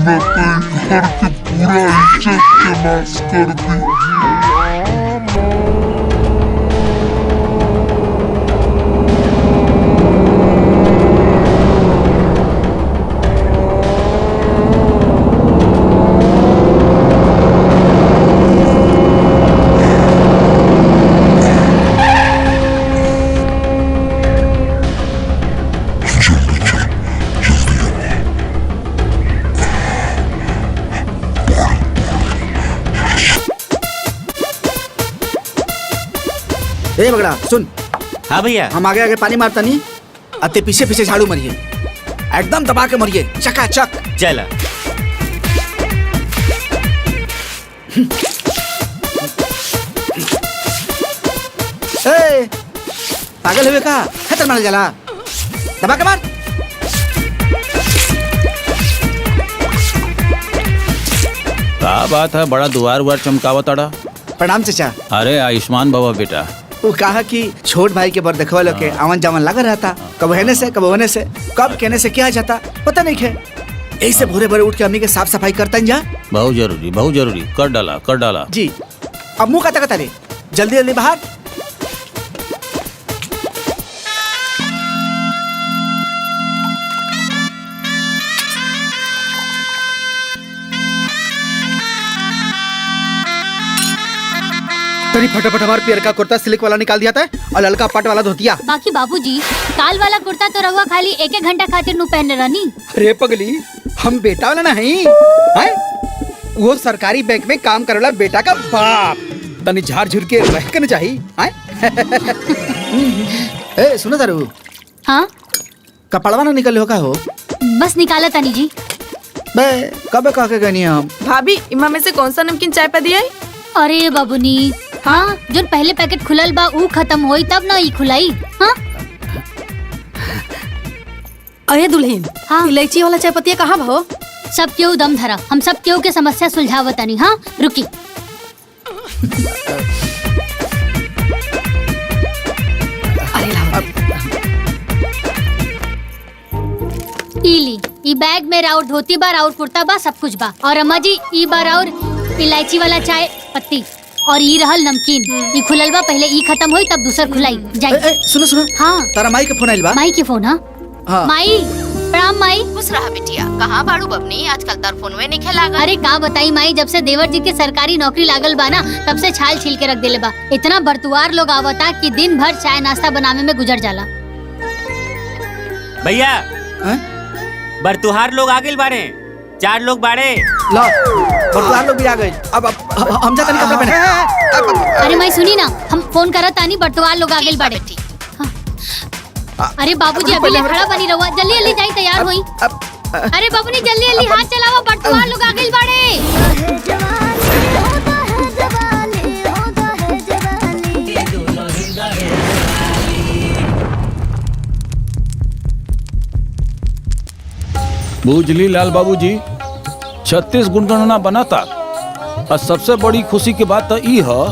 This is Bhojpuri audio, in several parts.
मैं तो घर के पूरा इज्जत के नाश कर दी। ए बगड़ा सुन। हाँ भैया। हम आगे आगे पानी मारता नहीं, अते पीछे पीछे झाड़ू मरिए, एकदम दबा के मरिए, चकाचक। चला। ए पागल हुए का खतर मार जाला, दबा के मार। क्या बात है, बड़ा दुआर उआर चमकावत अड़ा। प्रणाम चाचा। अरे आयुष्मान बाबा बेटा। वो कहा कि छोट भाई के बर देखवा लो के आवन जावन लगा रहता, कब होने से कब होने से कब कहने से क्या जाता पता नहीं है। ऐसे भोरे भोरे उठ के अम्मी के साफ सफाई करता जा। बहुत जरूरी कर डाला जी। अब मुंह कता रे, जल्दी जल्दी बाहर। तरी फटाफट हमार पियर का कुर्ता सिल्क वाला निकाल दिया था और ललका पट वाला धोतिया। बाकी बाबूजी काल वाला कुर्ता तो रहुआ खाली एक घंटा खातिर नु पहनले रहनी। अरे पगली, हम बेटा वाला नहीं है, वो सरकारी बैंक में काम करे वाला बेटा का बाप। तनी झाड़ झुर के रह के न चाहिए। ए सुनो तारू। हाँ कपड़वा ना निकल का हो? बस निकाला तनी जी। बे कब कह के गनी हम। भाभी इमा में से कौन सा नमकीन चाय पे दिया? अरे बाबूनी, हाँ जो पहले पैकेट खुलल बा ऊ खत्म होई तब ना ई खुलाई। हाँ अरे दुल्हन, हाँ इलायची वाला चाय पत्ती कहाँ भाव? सब क्यों दम धरा, हम सब क्यों के समस्या सुलझावतानी। हाँ रुकी। इली ई बैग में राउर धोती बा, राउर कुर्ता बा, सब कुछ बा। और अम्मा जी ई बा राउर इलायची वाला चाय पत्ती और ई रहल नमकीन। ई खुलल बा, पहले ई खत्म होई तब दूसर खुलाई जाई। सुनो सुनो। हाँ तारा माई के फोन आइल बा। माई के फोन? हाँ माई प्रणाम माई। खुश रहा बिटिया। कहाँ बाड़ू बबनी, आजकल तार फोनवे नहीं खेलागा। अरे का बताई माई, जब से देवर जी के सरकारी नौकरी लागल बा ना तब से छाल छील के रख देले बा। इतना बरतुआर लोग आवता कि दिन भर चाय नाश्ता बनावे में गुजर जाला। भैया बरतुहार लोग आगे बाड़े, 4 लोग बाड़े। ला बरतुहार लोग भी आ गए। अब हम जा तनी कपड़ा पहने। अरे माई सुनी ना, हम फोन करत तानी, बरतुहार लोग आगे बाड़े। अरे बाबूजी अभी ले खड़ा बनी रहुआ, जल्दी जल्दी जाई तैयार होई। अरे बाबूनी जल्दी जल्दी हाथ चलावा, बरतुहार लोग आगे बाड़े। बूझली लाल बाबूजी, 36 गुणगणना बनाता और सबसे बड़ी खुशी की बात तो ई है,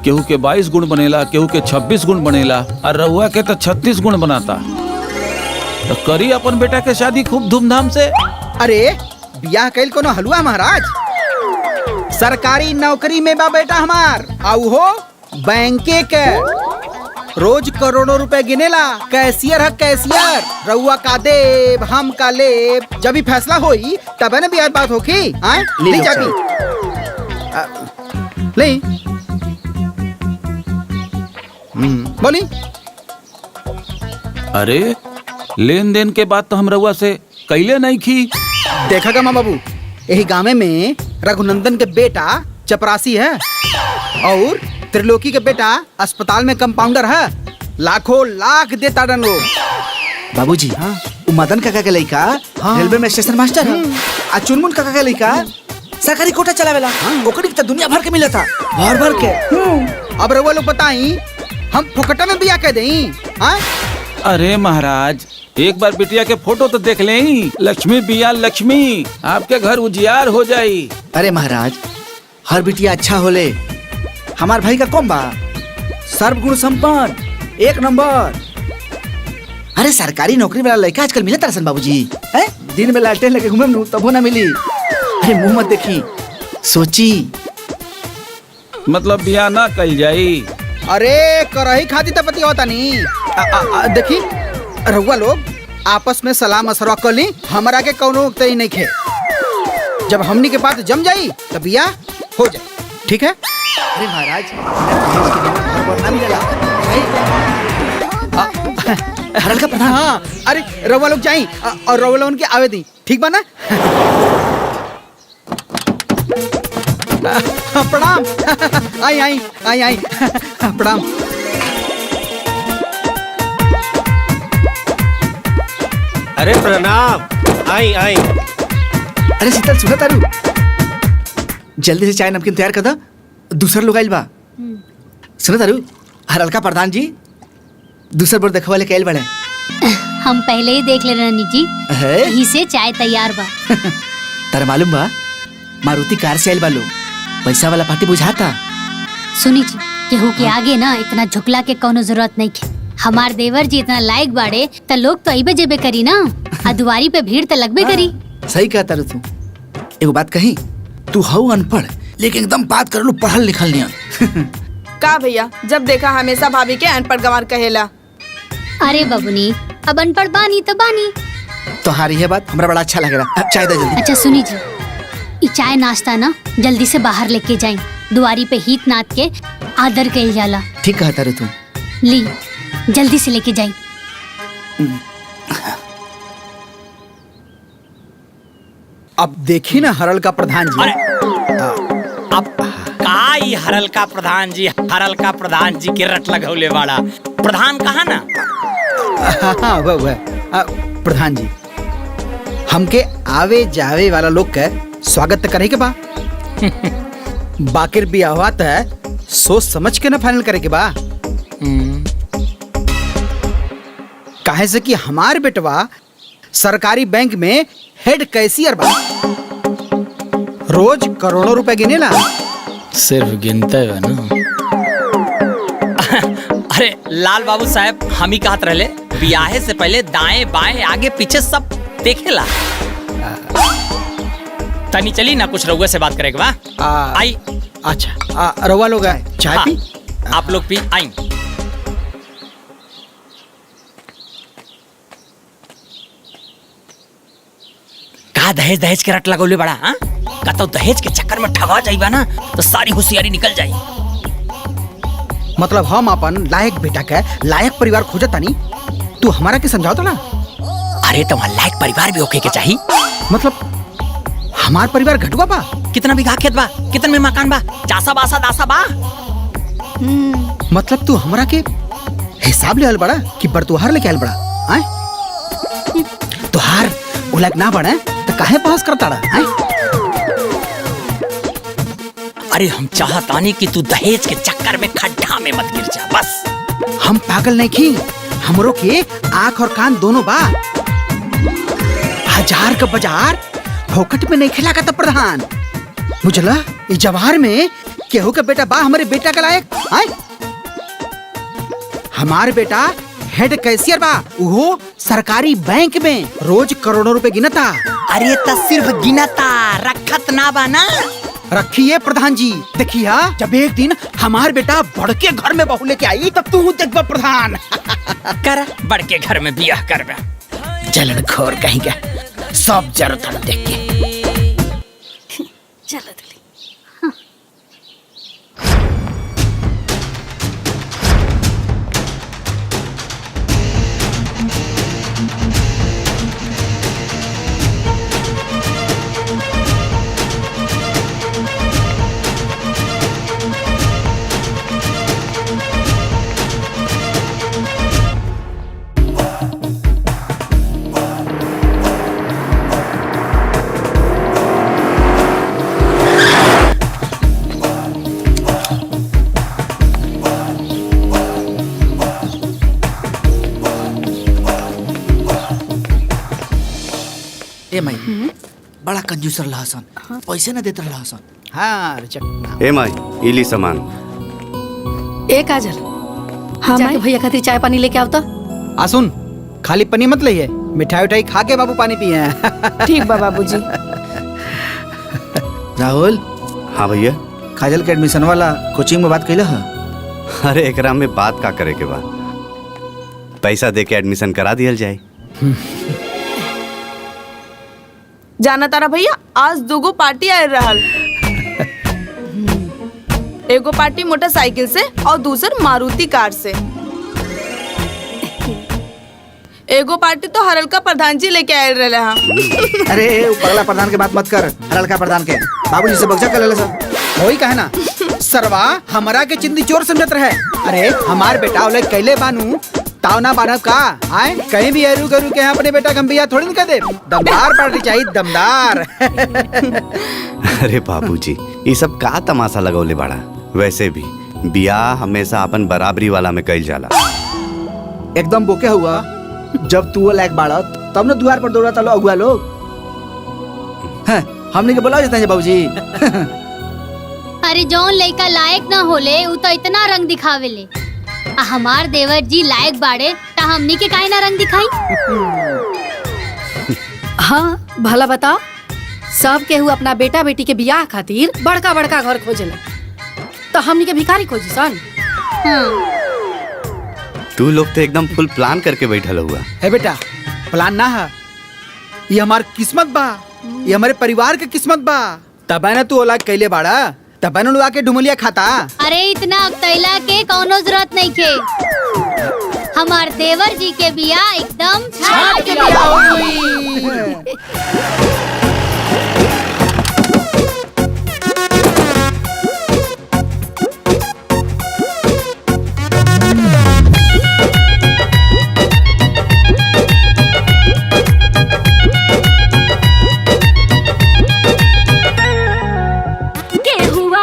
केहू के 22 गुण बनेला, केहू के 26 गुण बनेला और रहुआ के तो 36 गुण बनाता। तो करी अपन बेटा के शादी खूब धूमधाम से। अरे बियाह कैल कोनो हलवा महाराज, सरकारी नौकरी में बा बेटा हमार, आउ हो बैंके के रोज करोड़ों रुपए गिनेला। कैशियर है कैशियर। रउआ का देव हम का लेब, जब भी फैसला होई तब न बियाह बात होगी। ले चाबी ले। बोली। अरे लेन देन के बात तो हम रउआ से कैले नहीं की। देखा गा माँ बाबू, यही गाँव में रघुनंदन के बेटा चपरासी है और त्रिलोकी के बेटा अस्पताल में कंपाउंडर है। लाखों लाख देता डन लोग। बाबूजी वो मदन काका के लइका रेलवे में स्टेशन मास्टर है। आ चुनमुन काका के लइका सरकारी कोटा चलावेला। ओकरी के तो दुनिया भर के मिला था, भर के। अब रउआ लोग बताई हम फोकटा में बिया कह दें? अरे महाराज, एक बार बिटिया के फोटो तो देख लें। लक्ष्मी बिया लक्ष्मी, आपके घर उजियार हो जाई। अरे महाराज, हर बिटिया अच्छा होले। हमार भाई का कौन बा? सर्वगुण संपन्न, एक नंबर। अरे सरकारी नौकरी वाला लड़का आजकल मिले तरसन बाबूजी। हैं? दिन में लालटेन लेके घूमे न तबो ना मिली। अरे मुंह मत देखी, सोची। मतलब बिया ना कल जाई। अरे करही खाती तपति होता नहीं। देखी रउआ लोग आपस में सलाह मशवरा कर ली, हमरा के कौनो तय नहीं खे। जब हमनी के बात जम जाई तब बिया हो जाए, ठीक है? अरे महाराज, ना मिलेला। हरल का प्रधान। हाँ, अरे रउआ लोग जाई और रउआ लोगन के आवे दी, ठीक बा ना? प्रणाम। आई आई आई आई प्रणाम। अरे प्रणाम। आई आई। अरे शीतल, सुना तारू, जल्दी से चाय नमकीन तैयार कर दो, दूसर लोग आइल बा। सुना तारू, हरल का प्रधान जी दूसर बार देखवा लेके आइल बड़े। हम पहले ही देख ले रानी जी, यही से चाय तैयार बा। तारा मालूम बा, मारुति कार से आइल बा लोग, पैसा वाला पार्टी बुझाता। सुनी जी, केहू के आगे ना इतना झुकला के कोनो जरूरत नहीं है। हमार देवर जी इतना लायक बाड़े त लोग तो अइबे जेबे करी ना, आ दुआरी पे भीड़ तो लगबे करी। सही कहता रे तू। एगो बात कही, तू हऊ अनपढ़ लेकिन एकदम बात कर लो पढ़ल लिखल नहीं। का भैया, जब देखा हमेशा भाभी के अनपढ़ गंवार कहेला। अरे बबुनी, अब अनपढ़ बानी तो बानी। तोहारी ये बात हमरा बड़ा अच्छा लग रहा। चाय दे जल्दी। अच्छा सुनी जी, ये चाय नाश्ता ना जल्दी से बाहर लेके जाए, दुआरी पे हित नाथ के आदर कइल जाला। ठीक कहता रे तू। ली जल्दी से लेके जाए। अब देखी ना हरल का प्रधान जी। अब का ई हरल का प्रधान जी, हरल का प्रधान जी के रट लगौले वाला प्रधान कहा ना? हाँ वह प्रधान जी, हमके आवे जावे वाला लोग के स्वागत करे के बा। बाकिर बियाहवा त सोच समझ के ना फाइनल करे के बा। काहे से कि हमार बेटवा सरकारी बैंक में हेड कैशियर बा, रोज करोड़ों रुपए गिनेला। सिर्फ गिनते है ना। अरे लाल बाबू साहब, हम ही कहत रहले बियाहे से पहले दाएं बाएं आगे पीछे सब देखेला। तनी चली ना, कुछ रउआ से बात करेगा बा। आई। अच्छा रउआ लोग चाय हाँ, पी। आप लोग पी। आई। का दहेज दहेज के रट लगौले बड़ा? हाँ, का तो दहेज के चक्कर में ठगा जाइबा ना तो सारी होशियारी निकल जाई। मतलब हम अपन लायक बेटा के लायक परिवार खोजतानी, तू हमारा के समझाओ ना। अरे तुम्हारा लायक परिवार भी होके के चाहिए। मतलब हमार परिवार घटुआ बा? कितना बीघा खेत बा, कितना में मकान बा, चासा बासा दासा बा। मतलब तू हमरा के हिसाब ले आल बड़ा कि बरतुहार लेके आल बड़ा? आए तुहार उलग ना बड़ा तो काहे पास करता रहा? अरे हम चाहतानी कि तू दहेज के चक्कर में खड्डा में मत गिर जा, बस। हम पागल नहीं की, हमरो के आँख और कान दोनों बा। हजार का बाजार फोकट में नहीं खिला का प्रधान। मुझला इस जवाहर में केहू का बेटा बा हमारे बेटा का लायक? आए हमारे बेटा हेड कैशियर बा, वो सरकारी बैंक में रोज करोड़ों रुपए गिनता। अरे तो सिर्फ गिनता, रखत ना बा ना। रखिए प्रधान जी, देखिए जब एक दिन हमार बेटा बड़के घर में बहू लेके आई तब तू देखबा प्रधान। कर बड़के घर में बियाह करबा। जलन खोर कहीं का सब जरूरत देख के। चलो बड़ा कंजूसर लहसन, पैसे न देते लहसन। हाँ चकना। ए माई इली सामान। ए काजल, हाँ जाके भैया खातिर चाय पानी लेके आओ तो। आसुन खाली पनी मत लइए, मिठाई उठाई खा के बाबू पानी पिए। ठीक बा बाबूजी। राहुल, हाँ भैया। काजल के एडमिशन वाला कोचिंग में बात कैला है? अरे एकरा में बात का करे के बा, पैसा दे के एडमिशन करा दिया जाए। जाना तारा भैया, आज 2 पार्टी आए रहल। एगो पार्टी मोटरसाइकिल से और दूसर मारुति कार से। एगो पार्टी तो हरलका प्रधान जी लेके आए रहे हैं। अरे वो पगला प्रधान के बात मत कर, हरलका प्रधान के बाबूजी से बगजा कर ले सर। वही कहना सरवा हमारा के चिंदी चोर समझत रहे। अरे हमार बेटा ओले कैले बानू ताव ना बानब का आए, कहीं भी एरू गरू के अपने बेटा गंबिया थोड़ी न कर दे। दमदार पार्टी चाहिए, दमदार। अरे बाबूजी ये सब का तमाशा लगौले बाड़ा। वैसे भी बियाह हमेशा अपन बराबरी वाला में कइल जाला। एकदम बोके हुआ, जब तू वो लायक बाड़त तब न द्वार पर दौड़ा तालो अगुआ लोग। हैं, हमने के बुला देते हैं बाबूजी। अरे जौन लड़का लायक ना होले उ तो इतना रंग दिखावेले। आ हमार देवर जी लायक बाड़े ता हमनी के काहे ना रंग दिखाई। हाँ भला बताओ, सब केहू अपना बेटा बेटी के बियाह खातिर बड़का बड़का घर खोजेला, तो हमनी के भिखारी खोजी सन। तू लोग तो एकदम फुल प्लान करके बैठल हुआ है बेटा, प्लान ना है, ये हमार किस्मत बा, ये हमारे परिवार के किस्मत बा। तब ना तू ओला कैले बाड़ा, तब न लुआ के डुमलिया खाता। अरे इतना अकतैला के कौनो जरूरत नहीं के। हमार देवर जी के बियाह एकदम छाट के बियाह होई। के हुआ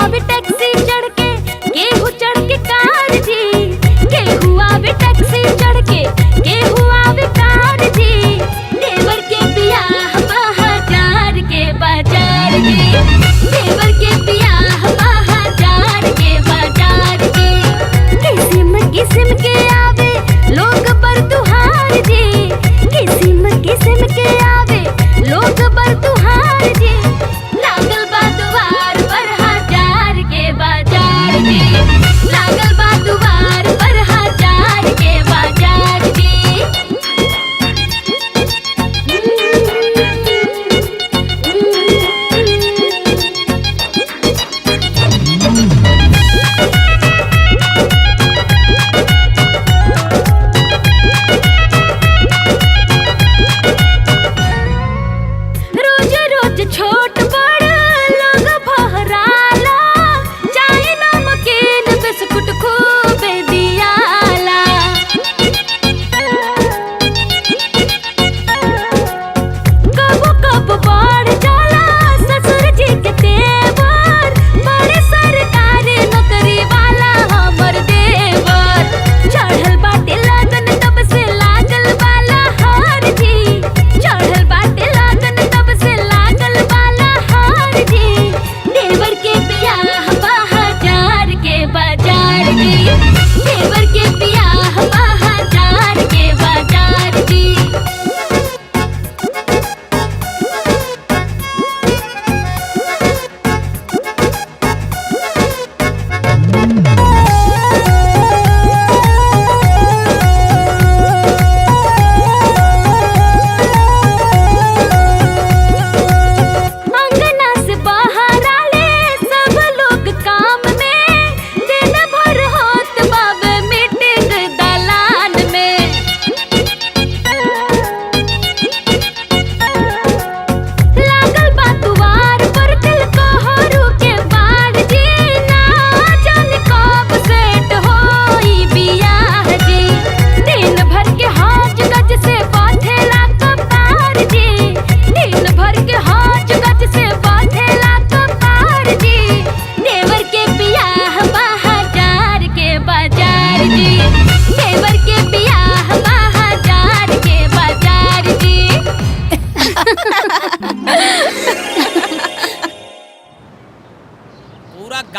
विकार जी, देवर के बियाह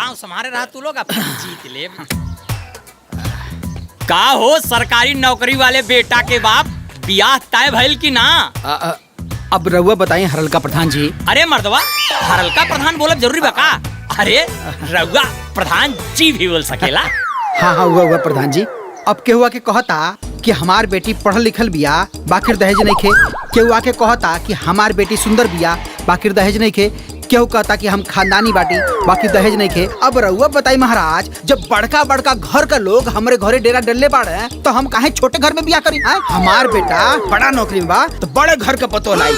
गांव संभारे रहा तू लोग अपना जीत ले। का हो सरकारी नौकरी वाले बेटा के बाप, बियाह तय भइल की ना? अब रउआ बताइए हरलका प्रधान जी। अरे मर्दवा, हरलका प्रधान बोलब जरूरी बा का? अरे रउआ प्रधान जी भी बोल सकेला। हाँ हुआ प्रधान जी। अब केहू आके कहता कि हमार बेटी पढ़ल लिखल बिया बाकिर दहेज नहीं खे, केहू आके कहता कि हमार बेटी सुंदर बिया बाकिर दहेज नहीं खे, केहू कहता कि हम खानदानी बाटी बाकी दहेज नहीं खे। अब रउआ बताई महाराज, जब बड़का बड़का घर का लोग हमारे घरे डेरा डलले बाड़े तो हम काहे छोटे घर में बिया करी? हमार बेटा बड़ा नौकरी में बा तो बड़े घर का पतो लाई।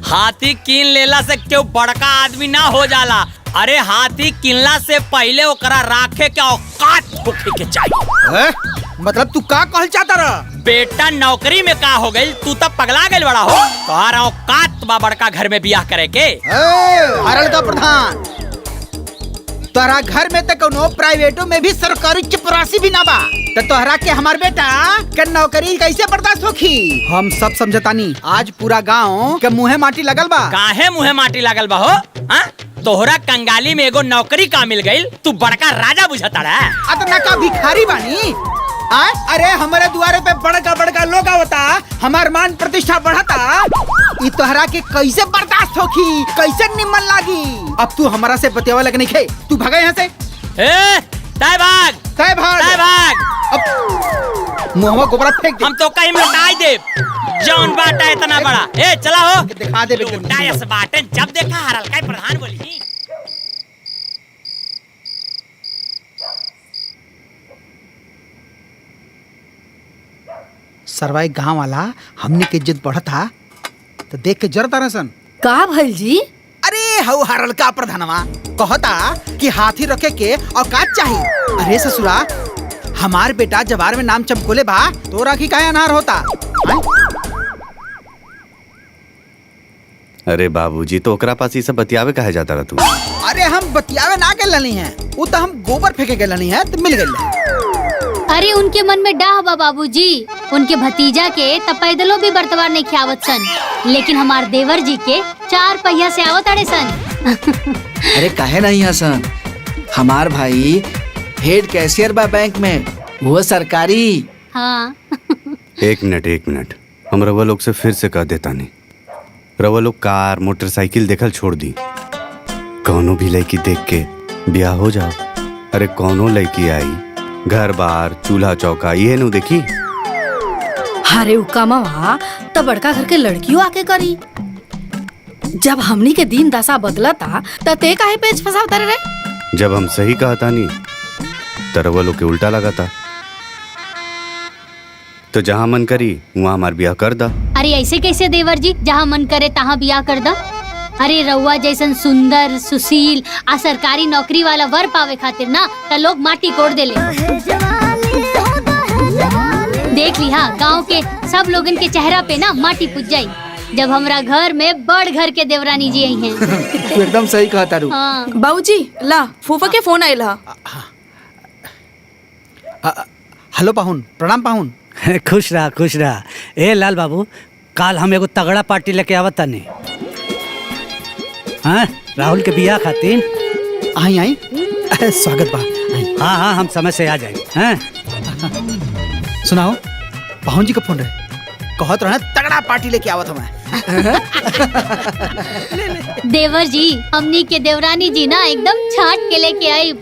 हाथी कीन लेला से क्यों बड़का आदमी ना हो जाला? अरे हाथी किनला से पहले ओकरा राखे के औकात होखे के चाहिए। मतलब तू का कहल चाहता रहा? बेटा नौकरी में का हो गई? तू तब पगला गई बड़ा हो। तोहरा औकात बा बड़का घर में बियाह करे के? हरलका प्रधान, तोहरा घर में तो कोनो प्राइवेटो में भी सरकारी चपरासी भी ना बा, तो तोहरा के हमार बेटा के नौकरी कैसे बर्दाश्त होखी? हम सब समझतानी। आज पूरा गांव के मुँहे माटी लगल बा। काहे मुँहे माटी लगल बा हो? तोहरा कंगाली में एगो नौकरी का मिल गई, तू बड़का राजा बुझता रहा। अतना का भिखारी बानी? अरे हमारे दुआरे पे बड़का बड़का लोग आवता, हमार मान प्रतिष्ठा बढ़ता, ई तोहरा के कैसे बर्दाश्त होखी? कैसे निमन लागी? अब तू हमारा से बतियावा लग नहीं खे, तू भागा यहाँ से। तय भाग। अब मुँहवा गोबरा फेंक दे। हम तो कहीं लौटाई दे जौन बाटा इतना बड़ा। चला हो दिखा दे लौटायस बाटे। जब देखा हरलका प्रधान बोली। सरवाई गांव वाला हमने के इज्जत बढ़ता तो देख के जरता रसन। का भइल जी? अरे हऊ हरलका प्रधानवा कहता कि हाथी रखे के औकात चाहिए। अरे ससुरा, हमार बेटा जवार में नाम चमकोले बा तो राखी काहे अनार होता? अरे बाबूजी, तो ओकरा पास ये सब बतियावे कहे जाता रहा तू? अरे हम बतियावे ना के लनी है, वो तो हम गोबर फेंके के लनी है तो मिल गई। अरे उनके मन में डाह बा बाबूजी, उनके भतीजा के त पैदलो भी बर्तवार नहीं खियावत सन, लेकिन हमार देवर जी के 4 पहिया से आवत अड़े सन। अरे काहे नहीं हसन, हमार भाई हेड कैशियर बा बैंक में, वो सरकारी। हाँ। एक मिनट, हम रवा लोग से फिर से कह देता नहीं, रवा लोग कार मोटरसाइकिल देखल छोड़ दी। कौनो भी लड़की देख के ब्याह हो जाओ। अरे कौनो लड़की आई घर बार चूल्हा चौका ये नु देखी। अरे उकामा तो बड़का घर के लड़कियों आके करी। जब हमनी के दिन दशा बदलता तो ते काहे पेच फसावता रे? जब हम सही कहता नहीं तो रवा लोग के उल्टा लगाता। तो जहाँ मन करी वहाँ हमार ब्याह कर दा। अरे ऐसे कैसे देवर जी, जहाँ मन करे तहाँ बियाह कर दा। अरे रउआ जैसन सुंदर सुशील आ सरकारी नौकरी वाला वर पावे खातिर ना त लोग माटी कोड़ देले। देख ली हाँ, गाँव के सब लोगन के चेहरा पे ना माटी पुज जाई जब हमरा घर में बड़ घर के देवरानी जी आई हैं। तू एकदम सही कहता रू। हाँ। बाबूजी ला फूफा के फोन आयल हा। हेलो पाहुन, प्रणाम पाहुन। खुश रहा। ए लाल बाबू, काल हम एगो तगड़ा पार्टी लेके आवत तानी। हाँ, राहुल के बियाह खातिर। आई स्वागत बा। हाँ, हम समय से आ जाए। हाँ? सुनाओ, पाहुन जी का फोन रहे, कहत रहे तगड़ा पार्टी लेके आवत हमें। देवर जी, हमनी के देवरानी जी ना एकदम छाट के लेके आई।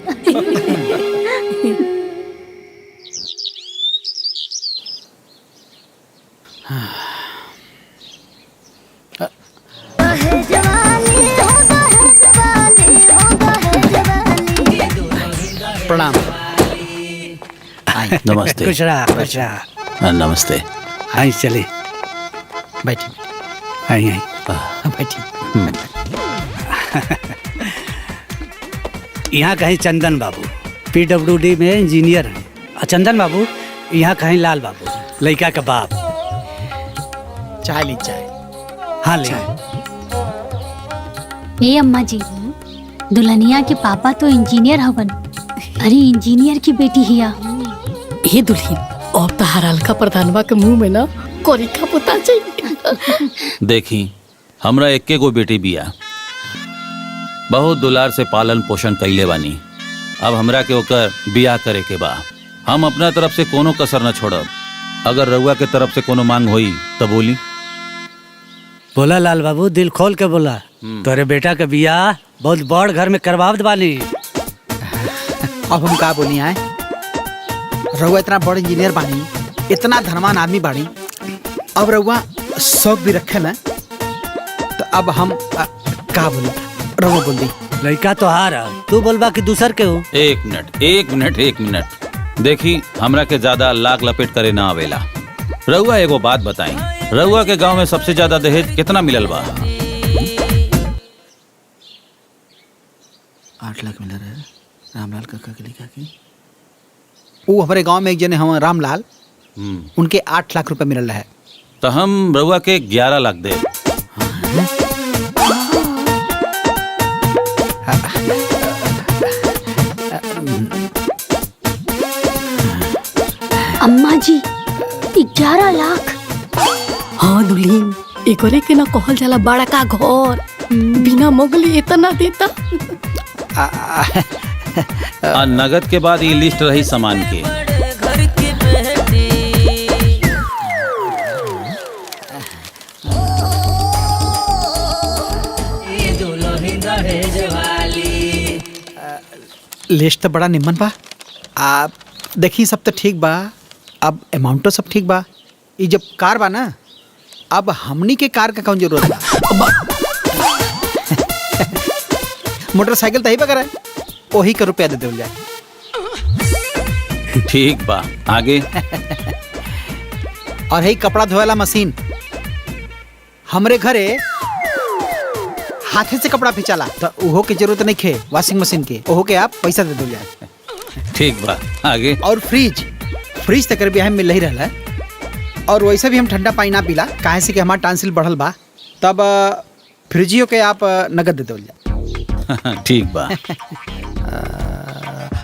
प्रणाम। नमस्ते। खुश रहा। नमस्ते। आई चले, बैठी। आई बैठी। यहाँ कहीं चंदन बाबू PWD में इंजीनियर हैं, और चंदन बाबू यहाँ कहीं लाल बाबू लड़का का बाप। चाय ली चाय। हाँ ले। ए अम्मा जी, दुल्हनिया के पापा तो इंजीनियर हवन। अरे इंजीनियर की बेटी हिया। ये दुल्हन अब तो हरलका प्रधानवा के मुंह में ना कोरिका पुता चाहिए। देखी, हमरा एक्के गो बेटी बिया, बहुत दुलार से पालन पोषण कैले बानी। अब हमरा के ओकर बियाह करे के बा। हम अपना तरफ से कोनो कसर न छोड़ब। अगर रउआ के तरफ से कोनो मांग होई तो बोली। बोला लाल बाबू, दिल खोल के बोला। तोरे बेटा के बियाह बहुत बड़ घर में करवावत बानी। अब हम का बोली आए, रउआ इतना बड़ इंजीनियर बानी, इतना धनवान आदमी बानी, अब रउआ शौक भी रखे ना, तो अब हम का बोली, रउआ बोल दी। लड़का तो हारा, तू बोलबा कि दूसर के हो। एक मिनट देखी, हमरा के ज्यादा लाग लपेट करे ना आवेला। रउआ एगो बात बताई, रउआ के गांव में सबसे ज्यादा दहेज कितना मिलल बा? 8 लाख मिल रहा है रामलाल काका के लिखा की। वो हमारे गांव में एक जने हम रामलाल, उनके 8 लाख रुपए मिलल है। तो हम रउआ के 11 लाख दे। अम्मा जी 11 लाख? हाँ दुल्हीन, एकरे के ना कहल जाला बड़ा का घर। बिना मोगली इतना देता। नगद के बाद ये लिस्ट रही सामान के। लिस्ट तो बड़ा निम्न बा। आप देखी, सब तो ठीक बा, अब अमाउंटो सब ठीक बा। ये जब कार बा ना, अब हमनी के कार का कौन जरूरत बा? मोटरसाइकिल तो ही बगैर है, वही का रुपया दे देवल जाए। ठीक बा, आगे। और है कपड़ा धोए वाला मशीन, हमरे घरे हाथे से कपड़ा फिचाला, तो ओहो के जरूरत नहीं खे वॉशिंग मशीन के, ओहो के आप पैसा दे दो जाए। ठीक बा, आगे। और फ्रिज तक भी हमें मिल ही रहा है। और वैसे भी हम ठंडा पानी ना पीला, काहे से कि हमारा टांसिल बढ़ल बा, तब फ्रिजियो के आप नगद दे दो जाए। ठीक बा।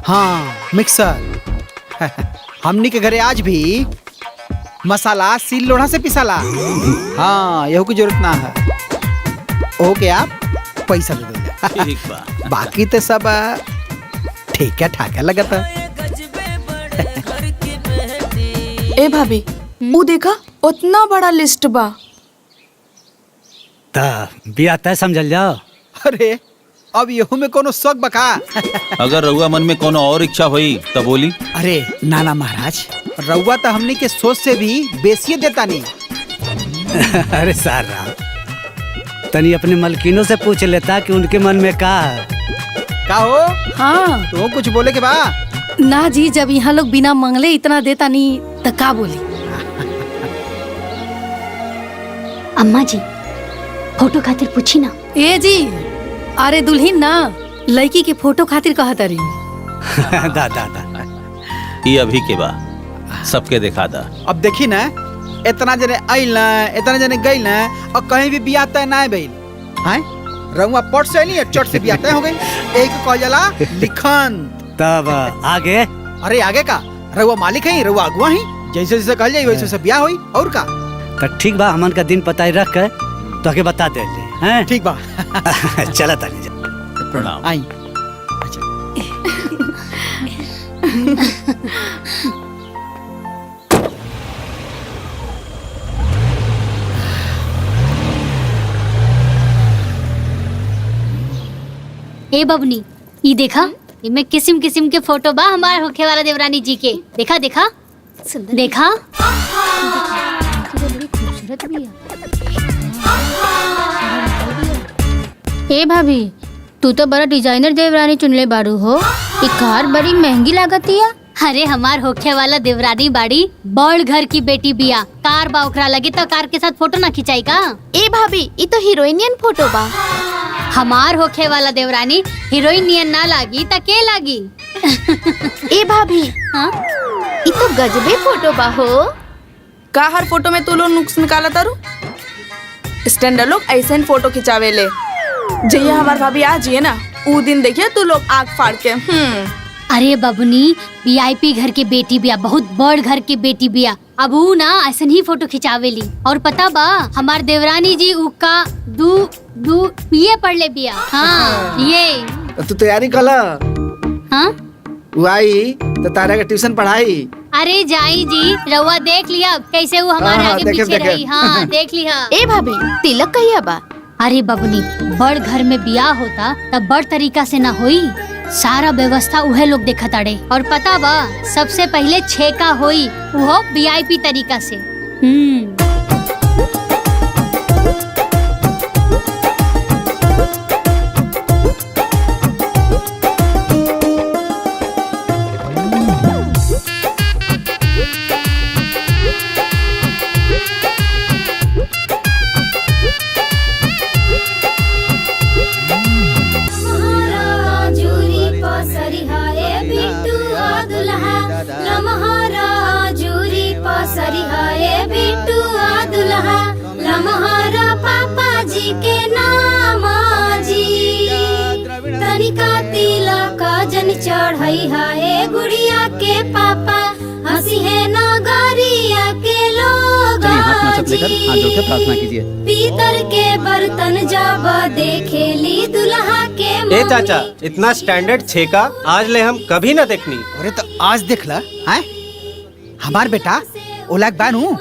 हाँ, मिक्सर हमनी के घरे आज भी मसाला सील लोढ़ा से पिसाला। हाँ, यहू की जरूरत ना है, ओहो के आप पैसा दे दो। ठीक बा। बाकी तो सब ठीक है, ठाक है लगता है। ए भाभी, वो देखा उतना बड़ा लिस्ट बा। ता बियाह तय समझल जाओ। अरे अब यहू में कोनो शौक बका? अगर रउआ मन में कोनो और इच्छा हुई तो बोली। अरे नाना महाराज, रउआ तो हमनी के सोच से भी बेसिए देता नहीं। अरे सारा, तनी अपने मलकिनों से पूछ लेता कि उनके मन में का है। का हो? हाँ तो कुछ बोले के बा? ना जी, जब यहाँ लोग बिना मंगले इतना देता नहीं तो का बोली। अम्मा जी फोटो खातिर पूछी ना। ए जी, अरे दुल्हीन ना, लड़की के फोटो खातिर कहता रही। दा दा दा। ये अभी के बा, सबके दिखा दा। अब देखी ना, इतना जने आइल ना, इतना जने गइल ना, और कहीं भी बियाह तय ना भइल। हैं? रउआ पट से नहीं, चट से बियाह तय हो गई। एक कह जाला लिखन। तब आगे? अरे आगे का? रउआ मालिक है, रउआ अगुआ है, जैसे जैसे कहल जाई वैसे वैसे बियाह होई। और का? तो ठीक बा, हमन का दिन पता ही रख के तो आगे बता दे हैं। ठीक बा। चला ताली जा। प्रणाम। आई। ए बबनी, ये देखा, इनमें किस्म किस्म के फोटो बा हमारे होखे वाला देवरानी जी के। देखा देखा देखा, बड़ी खूबसूरत भी है। ए भाभी, तू तो बड़ा डिजाइनर देवरानी चुनले बाड़ू हो। ये कार बड़ी महंगी लागती है। अरे हमार होखे वाला देवरानी बाड़ी बड़ घर की बेटी बिया, कार बा ओकरा लगे तो कार के साथ फोटो ना खिंचाई का? ए भाभी, ये तो हीरोइनियन फोटो बा। हमार होखे वाला देवरानी हीरोइन नियन ना लागी त के लागी? ए भाभी, हाँ? ये तो गजबे फोटो बा हो। का हर फोटो में तू लोग नुक्स निकाला तारू? स्टैंडर्ड लोग ऐसे ही फोटो खिंचावे ले। जैया हमार भाभी आ जिए ना, ऊ दिन देखिए तू लोग आँख फाड़ के। अरे बबनी, वीआईपी घर के बेटी बिया, बहुत बड़ घर के बेटी बिया। अब ऊ ना ऐसे ही फोटो खिंचावेली। और पता बा, हमार देवरानी जी ऊ का ये पढ़ ले बिया। हाँ ये तू तैयारी कला। हाँ वो आई तो तारा का ट्यूशन पढ़ाई। अरे जाई जी, रउआ देख लिया कैसे वो हमारे हाँ, आगे देखे, पीछे देखे। रही। हाँ देख लिया। ए भाभी तिलक कहिया बा? अरे बबनी, बड़ घर में बियाह होता तब बड़ तरीका से ना होई। सारा व्यवस्था उहे लोग देखत अड़े। और पता बा सबसे पहले छेका होई, वो वीआईपी तरीका से। चढ़ाई है गुड़िया के पापा, हंसी है नगरिया के लोग। हाथ जोड़ के प्रार्थना कीजिए। पीतल के बर्तन जब देखेली दुल्हा के। ए चाचा, इतना स्टैंडर्ड छेका आज ले हम कभी ना देखनी। अरे तो आज देख ला, हैं? हमार बेटा ओलाक बानू,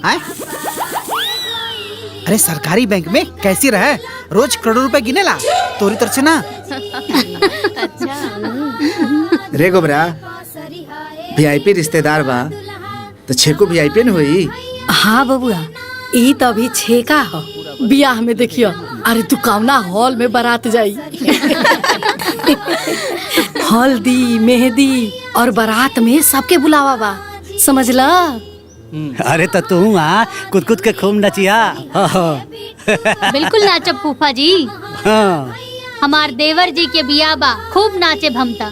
हैं? अरे सरकारी बैंक में कैसी रहे, रोज करोड़ों रुपए गिने ला तोरी तरफ से ना। रे गोबरा, वीआईपी रिश्तेदार बा तो छेको वीआईपी न होई। हाँ बबुआ, ई तो अभी छेका हो। बियाह में देखियो, अरे तू कौना हॉल में बारात जाई। हल्दी मेहंदी और बारात में सबके बुलावा बा, समझला? अरे तो तू कुद कुद के खूब नचिया। बिल्कुल नाचब फूफा जी। हाँ। हमार देवर जी के बिया बा, खूब नाचे भमता।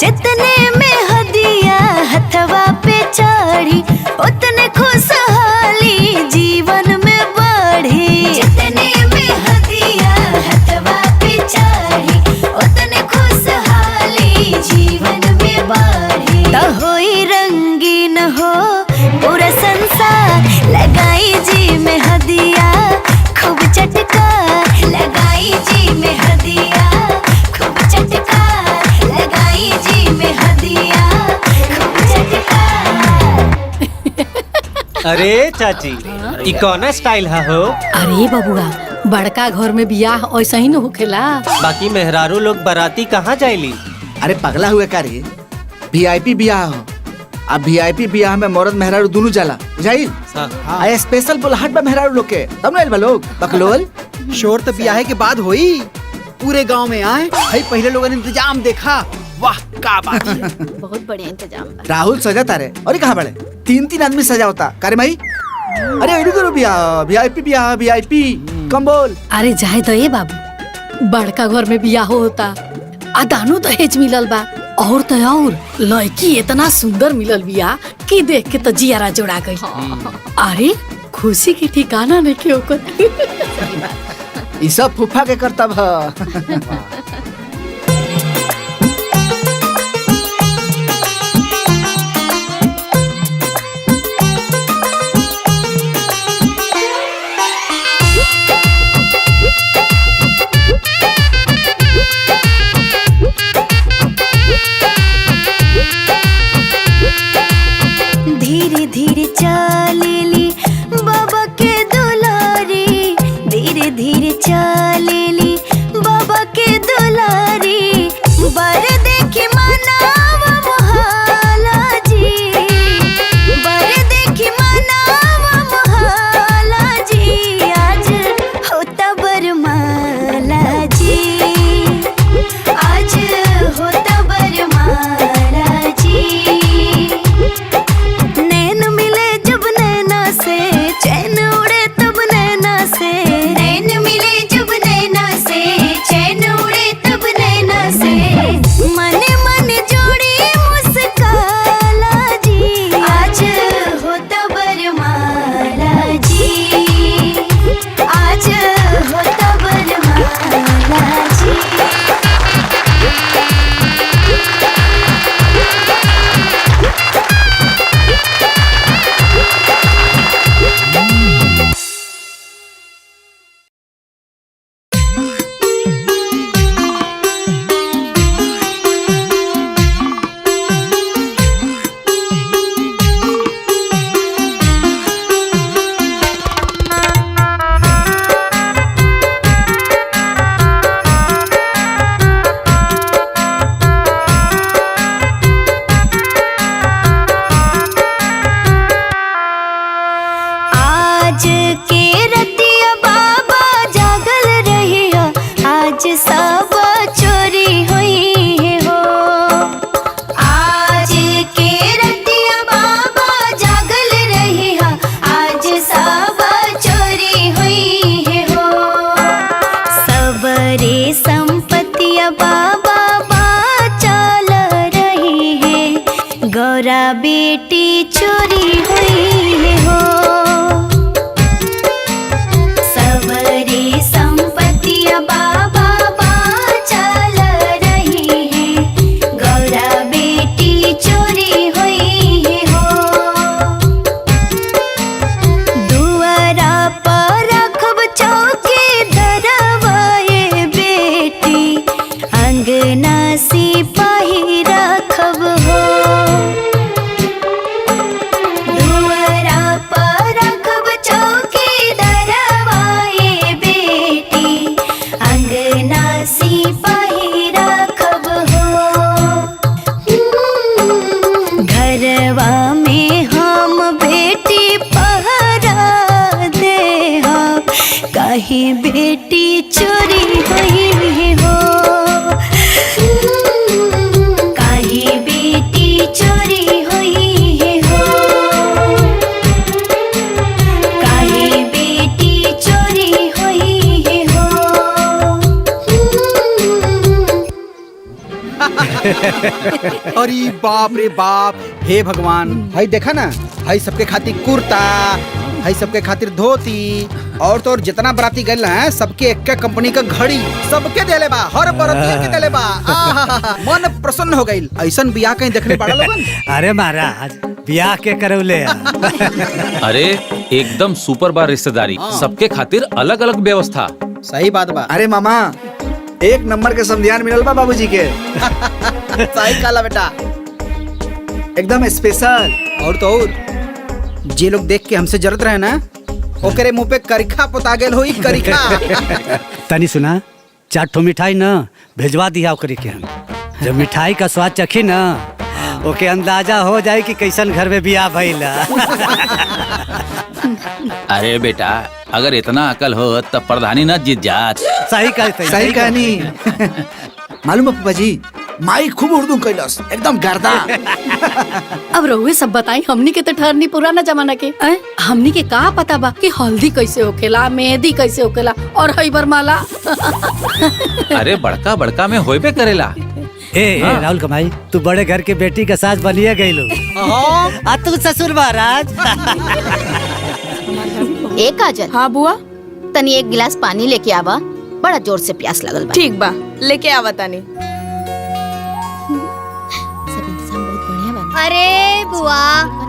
जितने में हदिया हथवा पे चढ़ी उतने खुशहाली अरे चाची ई कौन स्टाइल है हो? अरे बबुआ, बड़का घर में बियाह ऐसा ही न होखेला। बाकी मेहरारू लोग बाराती कहाँ जाइली? अरे पगला हुए का रे, वीआईपी बियाह हो। अब वीआईपी बियाह में मर्द मेहरारू दोनों जाला, बुझाइल? आए स्पेशल बुलहट बा मेहरारू लोग के, तब ना लोग बकलोल। शोर तो ब्याह के बाद होई, पूरे गांव में आए भाई, पहले लोगों ने इंतजाम देखा, वाह क्या बात है। बहुत बढ़िया इंतजाम बा। राहुल सजाता रे, और कहाँ बड़े 3-3 आदमी सजा होता करे माई। अरे इधर करो बियाह, वीआईपी बियाह, वीआईपी कम बोल। अरे जाए तो ये बाबू, बड़का घर में बियाह होता, दानू दहेज मिलल बा, और तो और लड़की इतना सुंदर मिलल बिया कि देख के तो जियारा जोड़ा गई। अरे खुशी की ठिकाना नहीं के ओकर। ई सब फूफा के करतब है। धीरे धीरे चलेली बाबा के दुलारी, धीरे धीरे चलेली बाबा के दुलारी, बर देखी मनावा मोहाला जी, बर देखी मनावा मोहाला जी, आज होता बरमाला जी, आज होता बरमाला जी। नैन मिले जब नैना से, चैन उड़े तब नैना से, नैन मिले जब नैना से, चैन उड़े तब नैना से, मन मन जोड़ी मुस्काला जी, आज होता बरमाला जी, आज होता बरमाला जी। आज के रतिया बाबा जागल रहिया, आज सब चोरी हुई है हो, आज के रतिया बाबा जागल रहिया, आज सब चोरी हुई है हो, सबरे संपत्तिया बाबा चल रही है, गौरा बेटी चोरी हुई है हो, सबरे संपत्तिया बाबा चल रही है, गौरा बेटी चोरी हुई है हो, दुआरा पर रखब चौकी धरवाए बेटी, अंगना सिपाही रखब हो, दुआरा पर रखब चौकी धरवाए बेटी, अंगना सिपाही रखब हो, घरवा में हम बेटी पहरा दे, कहीं बेटी चोरी हुई हो, कहीं बेटी चोरी हुई हो, कहीं बेटी चोरी हुई हो। अरे बाप रे बाप, हे भगवान, भाई देखा ना, भाई सबके खातिर कुर्ता, भाई सबके खातिर धोती, और तो और जितना बराती गए हैं सबके एक कंपनी का घड़ी सबके देले बा, हर बराती के देले बा। आहा, मन प्रसन्न हो गई। ऐसन बियाह कहीं देखने पड़ा लोगन? अरे महाराज, ब्याह के करौले अरे एकदम सुपर बार रिश्तेदारी, सबके खातिर अलग अलग व्यवस्था। सही बात बा। अरे मामा, एक नंबर के समधियान मिलल बा बाबूजी के। सही काला बेटा, एकदम स्पेशल। और तो और जे लोग देख के हमसे जरूरत रहे ना ओकरे मुंह पे करिखा पोता गेल होई करिखा। तनी सुना 4 ठो मिठाई ना भेजवा दिया ओकरे के हम। जब मिठाई का स्वाद चखी ना ओके अंदाजा हो जाए कि कैसन घर में बियाह भइला। अरे बेटा अगर इतना अकल हो तब प्रधानी न जीत जात। सही कहते सही कहानी। मालूम है पापा जी माई खूब उर्दू कैलस एकदम गर्दा। अब रहुए सब बताई हमनी के तो ठहरनी पुराना जमाना के हमनी के का पता बा कि हल्दी कैसे होखेला, मेहंदी कैसे होखेला और हईबर माला। अरे बड़का बड़का में होइबे करेला। ए राहुल कमाई तू बड़े घर के बेटी का सास बनिए गई लो। आ तू ससुर महाराज। ए काजल। हाँ बुआ। तनी एक गिलास पानी लेके आवा, बड़ा जोर से प्यास लगल बा। ठीक बा, लेके आवा तानी।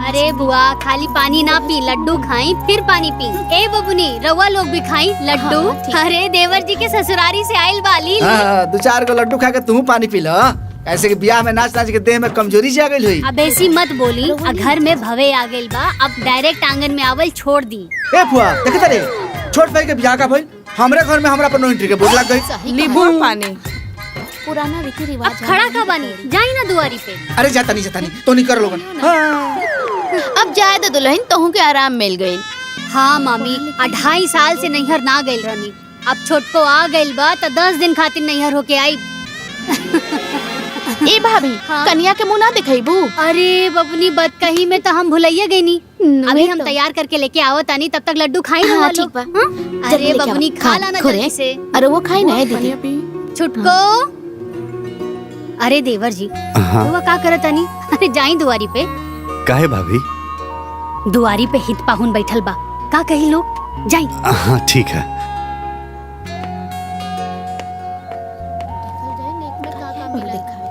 अरे बुआ खाली पानी ना पी, लड्डू खाई फिर पानी पी। ए बबुनी रउआ लोग भी खाई लड्डू। अरे देवर जी के ससुरारी से आइल वाली। 2-4 को लड्डू खा के तू पानी पी लो। ऐसे कि ब्याह में नाच नाच के देह में कमजोरी से आ गई हुई। अब ऐसी मत बोली, घर में भवे आ गइल बा, अब डायरेक्ट आंगन में आवल छोड़ दी। ए फुआ देखत रे छोट भाई के ब्याह का भइल, हमरे घर में हमरा पर नो एंट्री के बोल लग गई। नींबू पानी पुराना रीति अब रिवाज। खड़ा का बनी, जाई ना दुआरी पे। अरे जाता नहीं तो नहीं कर लोगन। अब जाए तो दुल्हन तोहू के आराम मिल गई। हाँ मामी 2.5 साल से नैहर ना गइल रहनी, अब छोटको आ गइल बा तो 10 दिन खातिर नैहर होके आई। ए भाभी कन्या के मुंह ना दिखाईबू। अरे बबनी बदकही में तो हम भुलैया गई नी। अभी हम तैयार करके लेके आवत आनी, तब तक लड्डू खाई ना। हाँ, ठीक बा। अरे बबनी खा लाना जल्दी से। अरे वो खाई ना दीदी। छुटको। अरे देवर जी वो का करत आनी? अरे जाई दुआरी पे। काहे भाभी? दुआरी पे हित पाहुन बैठल बा, का कही लोग, जाई। हाँ ठीक है।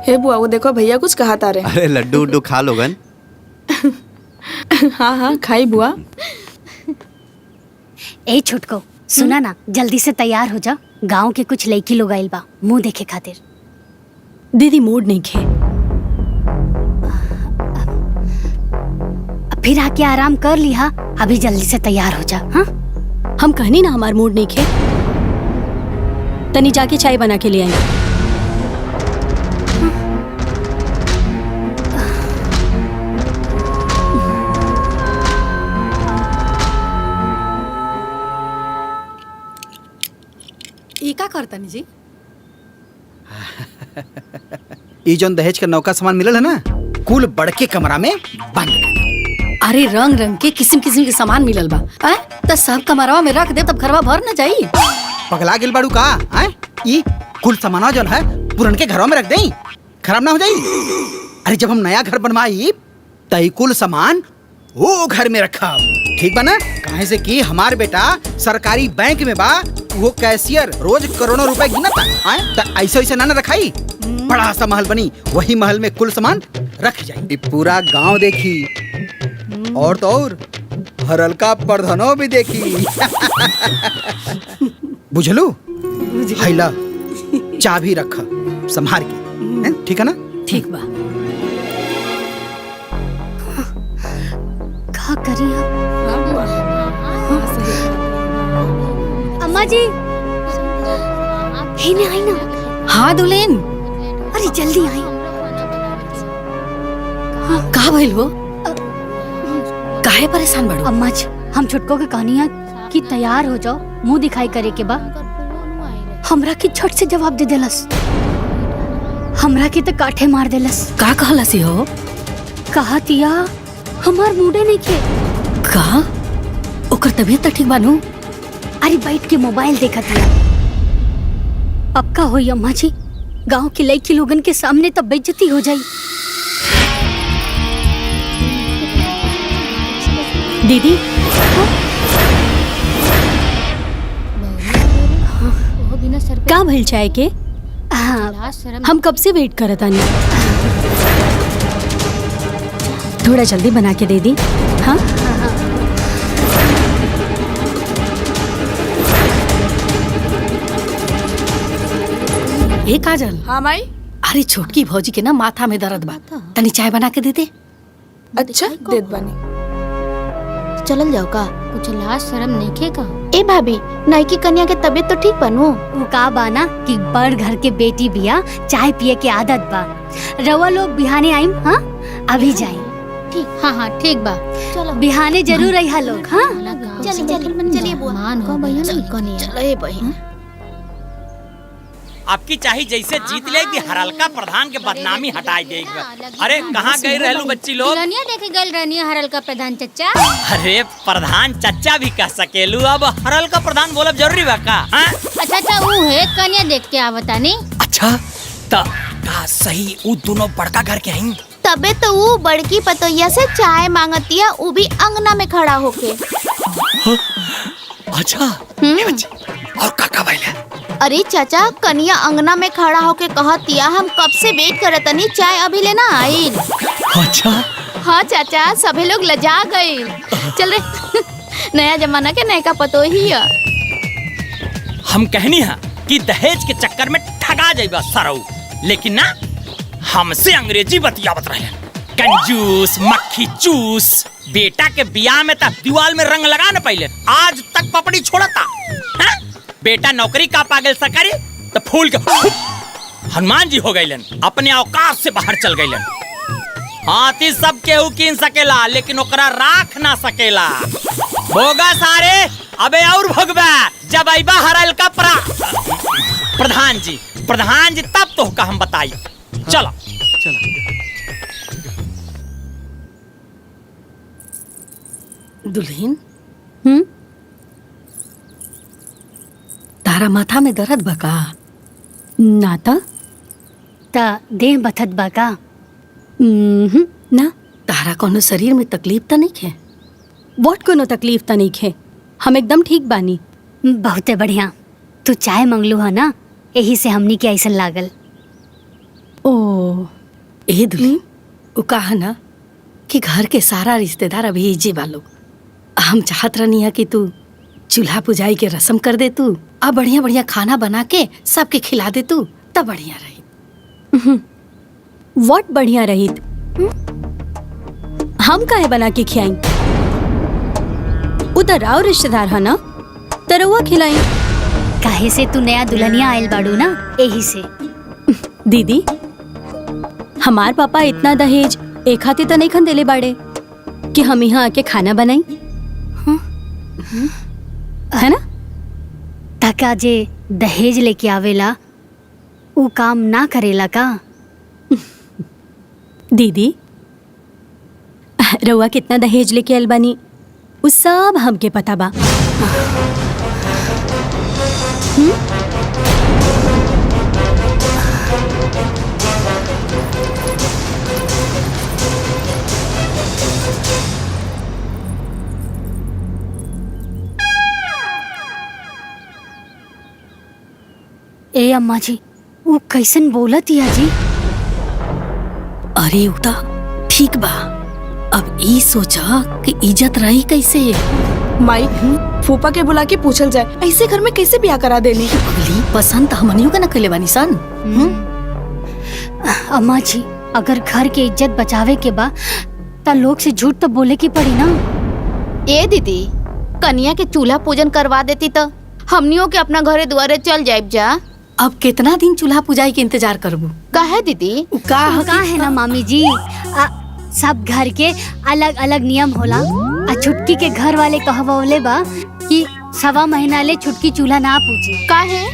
हे बुआ वो देखो भैया कुछ कहा तारे। अरे लड्डू उड्डू खा लोगन। हाँ हाँ खाई बुआ। ए छुटको सुना ना, जल्दी से तैयार हो जा, गांव के कुछ लड़की लोग आइल बा मुंह देखे खातिर। दीदी मूड नहीं खे। फिर आके आराम कर लिहा, अभी जल्दी से तैयार हो जा। हाँ हम कहनी ना हमार मूड नहीं खे। तनी जाके चाय बना के ले आई। ये का करतनी जी? ई जौन दहेज के नौका सामान मिलल है ना, कुल बड़के कमरा में बंद। अरे रंग रंग के किस्म किस्म के सामान मिलल बा, तो सब कमरवा में रख दे तब घरवा भर न जाई। पगला गेल बाड़ू का? ई कुल सामाना जौन है पुरन के घरों में रख देई, खराब ना हो जाई। अरे जब हम नया घर बनवाई तई कुल सामान वो घर में रखा, ठीक बा ना? काहे से कि हमार बेटा सरकारी बैंक में बा, वो कैशियर रोज करोड़ों रुपए गिनता। त ऐसे ऐसे ना रखाई, बड़ा सा महल बनी, वही महल में कुल सामान रख जाए। पूरा गांव देखी और तो और हरलका प्रधानो भी देखी। बुझलू? हैला चाबी रख संभार के, ठीक है ना? ठीक बा। का करी अम्मा जी? ही आई ना। हाँ दुल्हन। अरे जल्दी आई। का भइल हो? काहे परेशान बड़ो? अम्मा जी हम छुटको के कहनिया कि तैयार हो जाओ, मुंह दिखाई करे के बा। हमरा की छट से जवाब दे देलस, हमरा की तो काठे मार देलस। का कहलसी हो? कहतिया हमार मूडे नहीं खे। का? ओकर तबीयत तो ठीक बानू? अरे बैठ के मोबाइल देखत है। अब का होई अम्मा जी, गांव के लड़की लोगन के सामने तब बेइज्जती हो जाई। दीदी का भइल चाय के? हाँ, हम कब से वेट करत आनी। थोड़ा जल्दी बना के दे दी। हाँ ए काजल। हाँ माई। अरे छोटकी भौजी के ना माथा में दर्द बा, तनी चाय बना के दे दे। अच्छा देत बानी। चलल जाओ का? कुछ लाज शर्म नहीं का? ए भाभी, नई कन्या के तबीयत तो ठीक बनू? वो का बाना कि बड़ घर के बेटी बिया, चाय पिए के आदत बा। रवा लोग बिहाने आइम, हाँ अभी जाई। ठीक। हाँ ठीक बा, चलो बिहाने जरूर रही लोग। हाँ चलिए बुआ। चलो बहन। आपकी चाहिए जैसे जीत लेगी हरलका प्रधान के बदनामी हटाई देगी। अरे कहाँ गई रहलू बच्ची लोग? दुल्हनिया देखे गल रहनी हरलका प्रधान चचा। अरे प्रधान चचा भी कह सकेलू, अब हरलका प्रधान बोलब जरूरी बा का? अच्छा वो है कन्या देख के आवता नहीं। अच्छा का सही उ दोनों बड़का घर के आई? तबे तो वो बड़की पतोहिया से चाय मांगतिया, वो भी अंगना में खड़ा होके। अच्छा और काका भाई? अरे चाचा, कन्या अंगना में खड़ा होके कहतिया हम कब से वेट करत तनी, चाय अभी लेना आई। अच्छा हाँ चाचा, सभी लोग लजा गए। चल रे नया जमाना के नयका पतोही है। हम कहनी है कि दहेज के चक्कर में ठगा जाइबा सरऊ, लेकिन ना हमसे अंग्रेजी बतियावत रहे। कंजूस मक्खी चूस। बेटा के बियाह में तक दीवाल में रंग लगा न पहले, आज तक पपड़ी छोड़ता। बेटा नौकरी का पागल सकरी तो फूल के हनुमान जी हो गईलन, अपने औकात से बाहर चल गईलन। हाथी सब केहू कीन सकेला, लेकिन ओकरा राख ना सकेला। भोगा सारे अबे और भोगबा जब आइबा हरलका प्रधान जी तब तो का हम बताई। चलो दुल्हन, तारा माथा में दर्द बका? नाता ता देह बथत बका? ना, तारा कोनो शरीर में तकलीफ तो नहीं है? वोट कोनो तकलीफ तो नहीं है, हम एकदम ठीक बानी। बहुते बढ़िया, तू चाय मंगलू है ना, यही से हमनी के ऐसा लागल। ओ ए दुल्हन, वो कहा ना कि घर के सारा रिश्तेदार अभी इजे वालों। हम चाहत रहनी है कि तू चूल्हा पुजाई के रस्म कर दे तू, अब बढ़िया बढ़िया खाना बना के सबके खिला दे तू, तब बढ़िया रही। वोट बढ़िया रही, हम काहे बना के खियाई? उधर आओ रिश्तेदार है ना, तरवा खिलाई। काहे से तू नया दुल्हनिया आयल बाड़ू ना, यही से। दीदी, हमार पापा इतना दहेज एक खाते तो नहीं खन देले बाड़े कि हम यहाँ आके खाना बनाई, है ना? तका जे दहेज लेके आवेला वो काम ना करेला का? दीदी, रउआ कितना दहेज लेके आयल बानी वो सब हमके पता बा। ए अम्मा जी, वो कैसन बोलत या जी? अरे उता ठीक बा, अब ई सोचा कि इज्जत रही कैसे। माई, फूफा के बुला के पूछल जाए, ऐसे घर में कैसे ब्याह करा देनी? पसंद तो हमनियों का न कले बानी सन। अम्मा जी, अगर घर के इज्जत बचावे के बा ता लोग से झूठ तो बोले की पड़ी ना। ए दीदी, कन्या के चूल्हा पूजन करवा देती तो हमनियों के अपना घरे दुआरे चल जाइब जा। अब कितना दिन चूल्हा पुजाई के इंतजार करबू? काहे दीदी? का है ना मामी जी, सब घर के अलग अलग नियम होला। छुटकी के घर वाले कहवले बा कि 1.25 महीना ले छुटकी चूल्हा ना पूजी। काहे?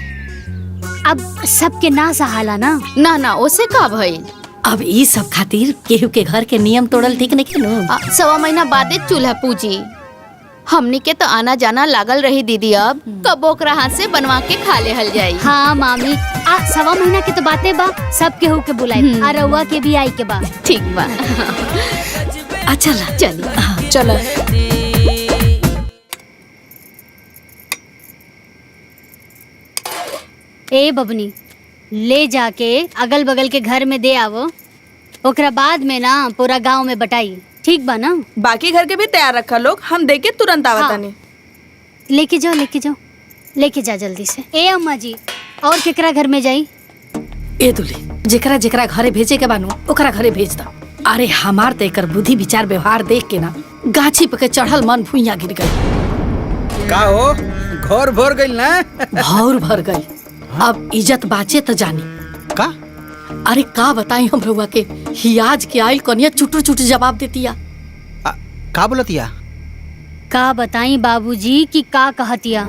अब सबके ना सहाला ना। ना ओसे का भइल? अब ई सब खातिर केहू के घर के नियम तोड़ल ठीक नहीं खेलो। 1.25 महीना बादे चूल्हा पूजी। हमनी के तो आना जाना लागल रही दीदी, अब कब ओकरा हाथ से बनवा के खा ले हल जाई। हाँ मामी, 1.25 महीना के तो बातें बा, सब केहू के बुलाई, आ रउआ के भी आई के बा। ठीक बा। अच्छा चलिए चलो। ए बबनी, ले जाके अगल बगल के घर में दे आवो, ओकरा बाद में ना पूरा गांव में बटाई, ठीक बा ना? बाकी घर के भी तैयार रखा लोग, हम दे के तुरंत आवतानी। हाँ। लेके जा जल्दी से। ए अम्मा जी, और केकरा घर में जाई? ए दुले, जेकरा जेकरा घरे भेजे के बानू ओकरा घरे भेज दा। अरे हमार तो एकर बुद्धि विचार व्यवहार देख के ना गाछी पे के चढ़ल मन भुइया गिर गई। का हो घर भर गई ना? भौर भर गई। अब इज्जत बाचे तो जानी का? अरे का बताई हम रउआ के, हियाज के आइल कनिया चुटुर चुटुर जवाब देतिया। का बोलतिया? का बताई बाबूजी कि का कहतिया।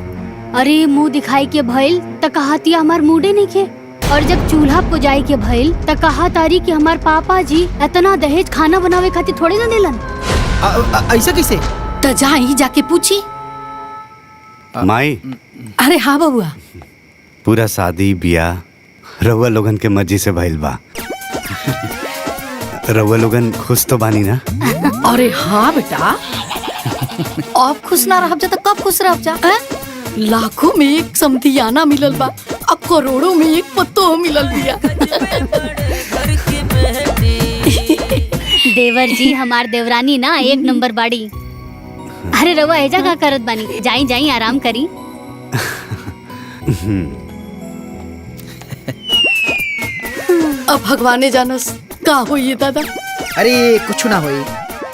अरे मुंह दिखाई के भइल त कहतिया हमार मूडे नहीं खे, और जब चूल्हा पुजाई के भइल त कहा तारी कि हमार पापा जी इतना दहेज खाना बनावे खातिर थोड़े ना देलन। ऐसा कैसे? त जाई जाके पूछी। माई अरे हाँ बबुआ, पूरा शादी बियाह रउआ लोगन के मर्जी से भइल बा। रउआ लोगन खुश तो बानी ना? अरे हाँ बेटा, अब खुश ना रह जा तो कब खुश रह जा? लाखों में एक समधियाना मिलल बा, अब करोड़ों में एक पत्तो मिलल बिया। देवर जी हमार देवरानी ना एक नंबर बाड़ी। अरे रउआ एजा का करत बानी, जाई जाई आराम करी। अब भगवाने जानस का होई दादा। अरे कुछ ना होई,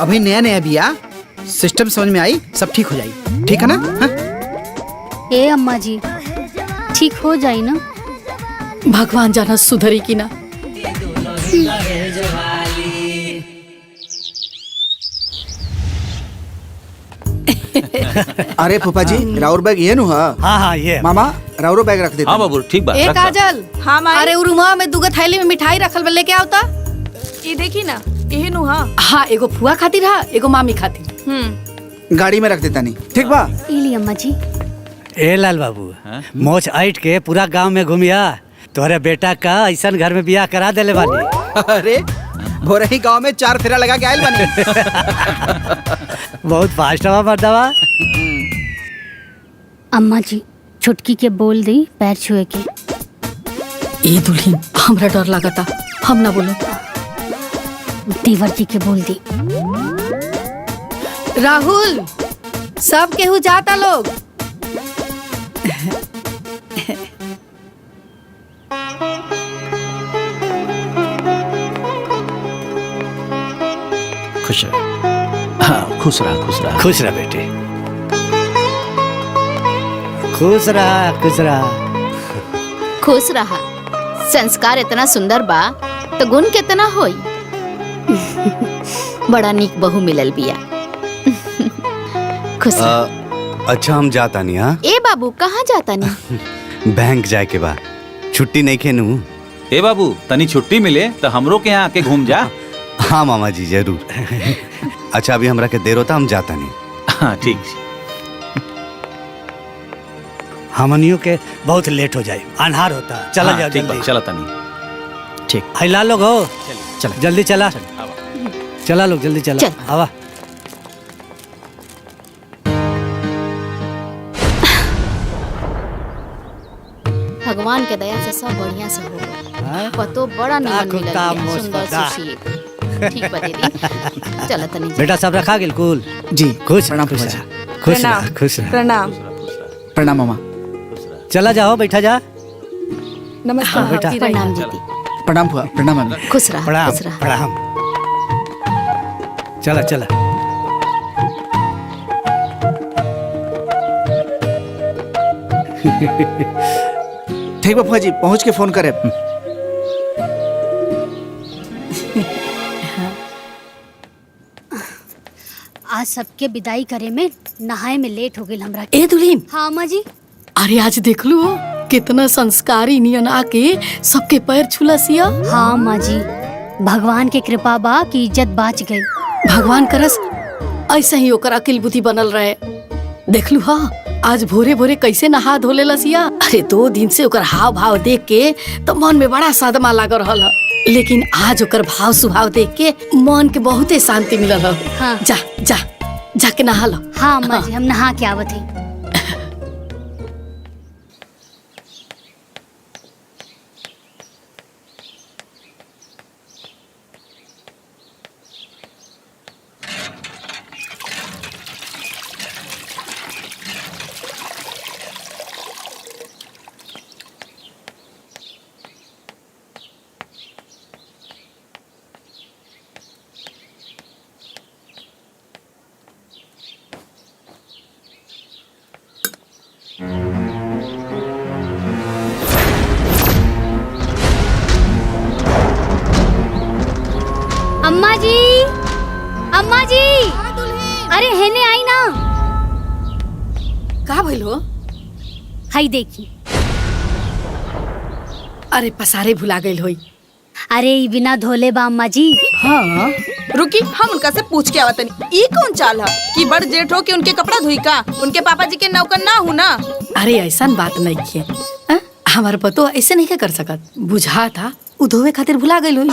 अभी नया नया बिया, सिस्टम समझ में आई, सब ठीक हो जाई। ठीक है ना? हाँ? ए अम्मा जी ठीक हो जाई ना? भगवान जानस सुधरी की ना। अरे फूफा जी, राउर बैग ये नु है? हाँ हाँ ये मामा राउरो बैग रख देते। हाँ बाबू ठीक बा। ए रख बा। काजल, हाँ माई। अरे उरुमा में दुगो थैली में मिठाई रखल बा, लेके आवता। ये देखी ना, यही नु। हाँ हाँ, एगो फुआ खातिर हा, एगो मामी खातिर। गाड़ी में रख देता नहीं। ठीक बा? इली अम्मा जी। ए लाल बाबू, मोच ऐठ के पूरा गांव में घूमिया, तोहरे बेटा का ऐसा घर में बियाह करा देले बानी। अरे भोरही गांव में 4 फेरा लगा के आयल बानी। बहुत फास्ट हवा मर्दवा। अम्मा जी छुटकी के बोल दी पैर छुए के। ए दुल्हन, हमरा डर लगता, हम ना बोलो। देवर जी के बोल दी। राहुल, सब केहू जाता लोग। खुश रह। हाँ खुश रहा खुश रहा। खुश रह बेटे, खुश रहा खुश रहा। खुश रहा। संस्कार इतना सुंदर बा तो गुण कितना होई। बड़ा नीक बहू मिलल बिया। खुश रह। अच्छा हम जाता नहीं। हाँ ए बाबू कहाँ जाता नहीं? बैंक जाए के बा, छुट्टी नहीं खेनू। ए बाबू तनी छुट्टी मिले तो हमरो के यहाँ आके घूम जा। हाँ मामा जी जरूर। अच्छा अभी हमरा के देर होता, हम जाता नहीं। हाँ ठीक। हमनियों के बहुत लेट हो जाए, अन्हार होता। चला हाँ, जाओ ठीक जल्दी। बा, चला तनी। ठीक। हाय लाल लोग हो, चल जल्दी चला। चला लोग जल्दी चला। आवा। भगवान के दया से सब बढ़िया से हो गया। पतो बड़ा निमन मिलल बिया, सुंदर सुशील। ठीक बा दीदी। चला तनी। बेटा सब रखा गेल कुल? जी खुश प्रणाम खुश फूफा जी। रह, खुश रह, खुश रह। प्रणाम। प्रणाम मामा। चला जाओ, बैठा जा। नमस्कार हाँ, बेटा। प्रणाम दीदी। प्रणाम फूफा, प्रणाम मामी। खुश रह, प्रणाम खुश रह। प्रणाम। चला चला। ठीक बा फूफा जी, पहुँच के फोन करे। आज सबके विदाई करे में नहाए में लेट हो गई हमरा। ए दुल्हन। हाँ अम्मा जी। अरे आज देख लू कितना संस्कारी नियन आके सबके पैर छुलसिया। हाँ अम्मा जी, भगवान के कृपा बा की इज्जत बाच गई। भगवान करस ऐसे ही ओकर अकिल बुद्धि बनल रहे। देख लू हाँ, आज भोरे भोरे कैसे नहा धोले लसिया। अरे 2 दिन से ओकर हाव भाव देख के तो मन में बड़ा सदमा लाग रहल है, लेकिन आज ओकर भाव स्वभाव देख के मन के बहुते शांति मिलल है। हाँ। जा जा जाके नहा लो। हाँ अम्मा जी, हम नहा के आवत ही। जी, अम्मा जी, अरे हेने आई ना। का भइल हो? हाई देखी। अरे पसारे भुला गइल होई। अरे ई बिना धोले बा अम्मा जी। हाँ रुकी, हम उनका से पूछ के आवतनी। ई कौन चाल है कि बड़ जेठ हो के उनके कपड़ा धोई का? उनके पापा जी के नौकर ना हूँ ना। अरे ऐसा बात नहीं किए, हमारे पतो ऐसे नहीं के कर सकत। बुझा था उ धोवे खातिर भुला गइल होई।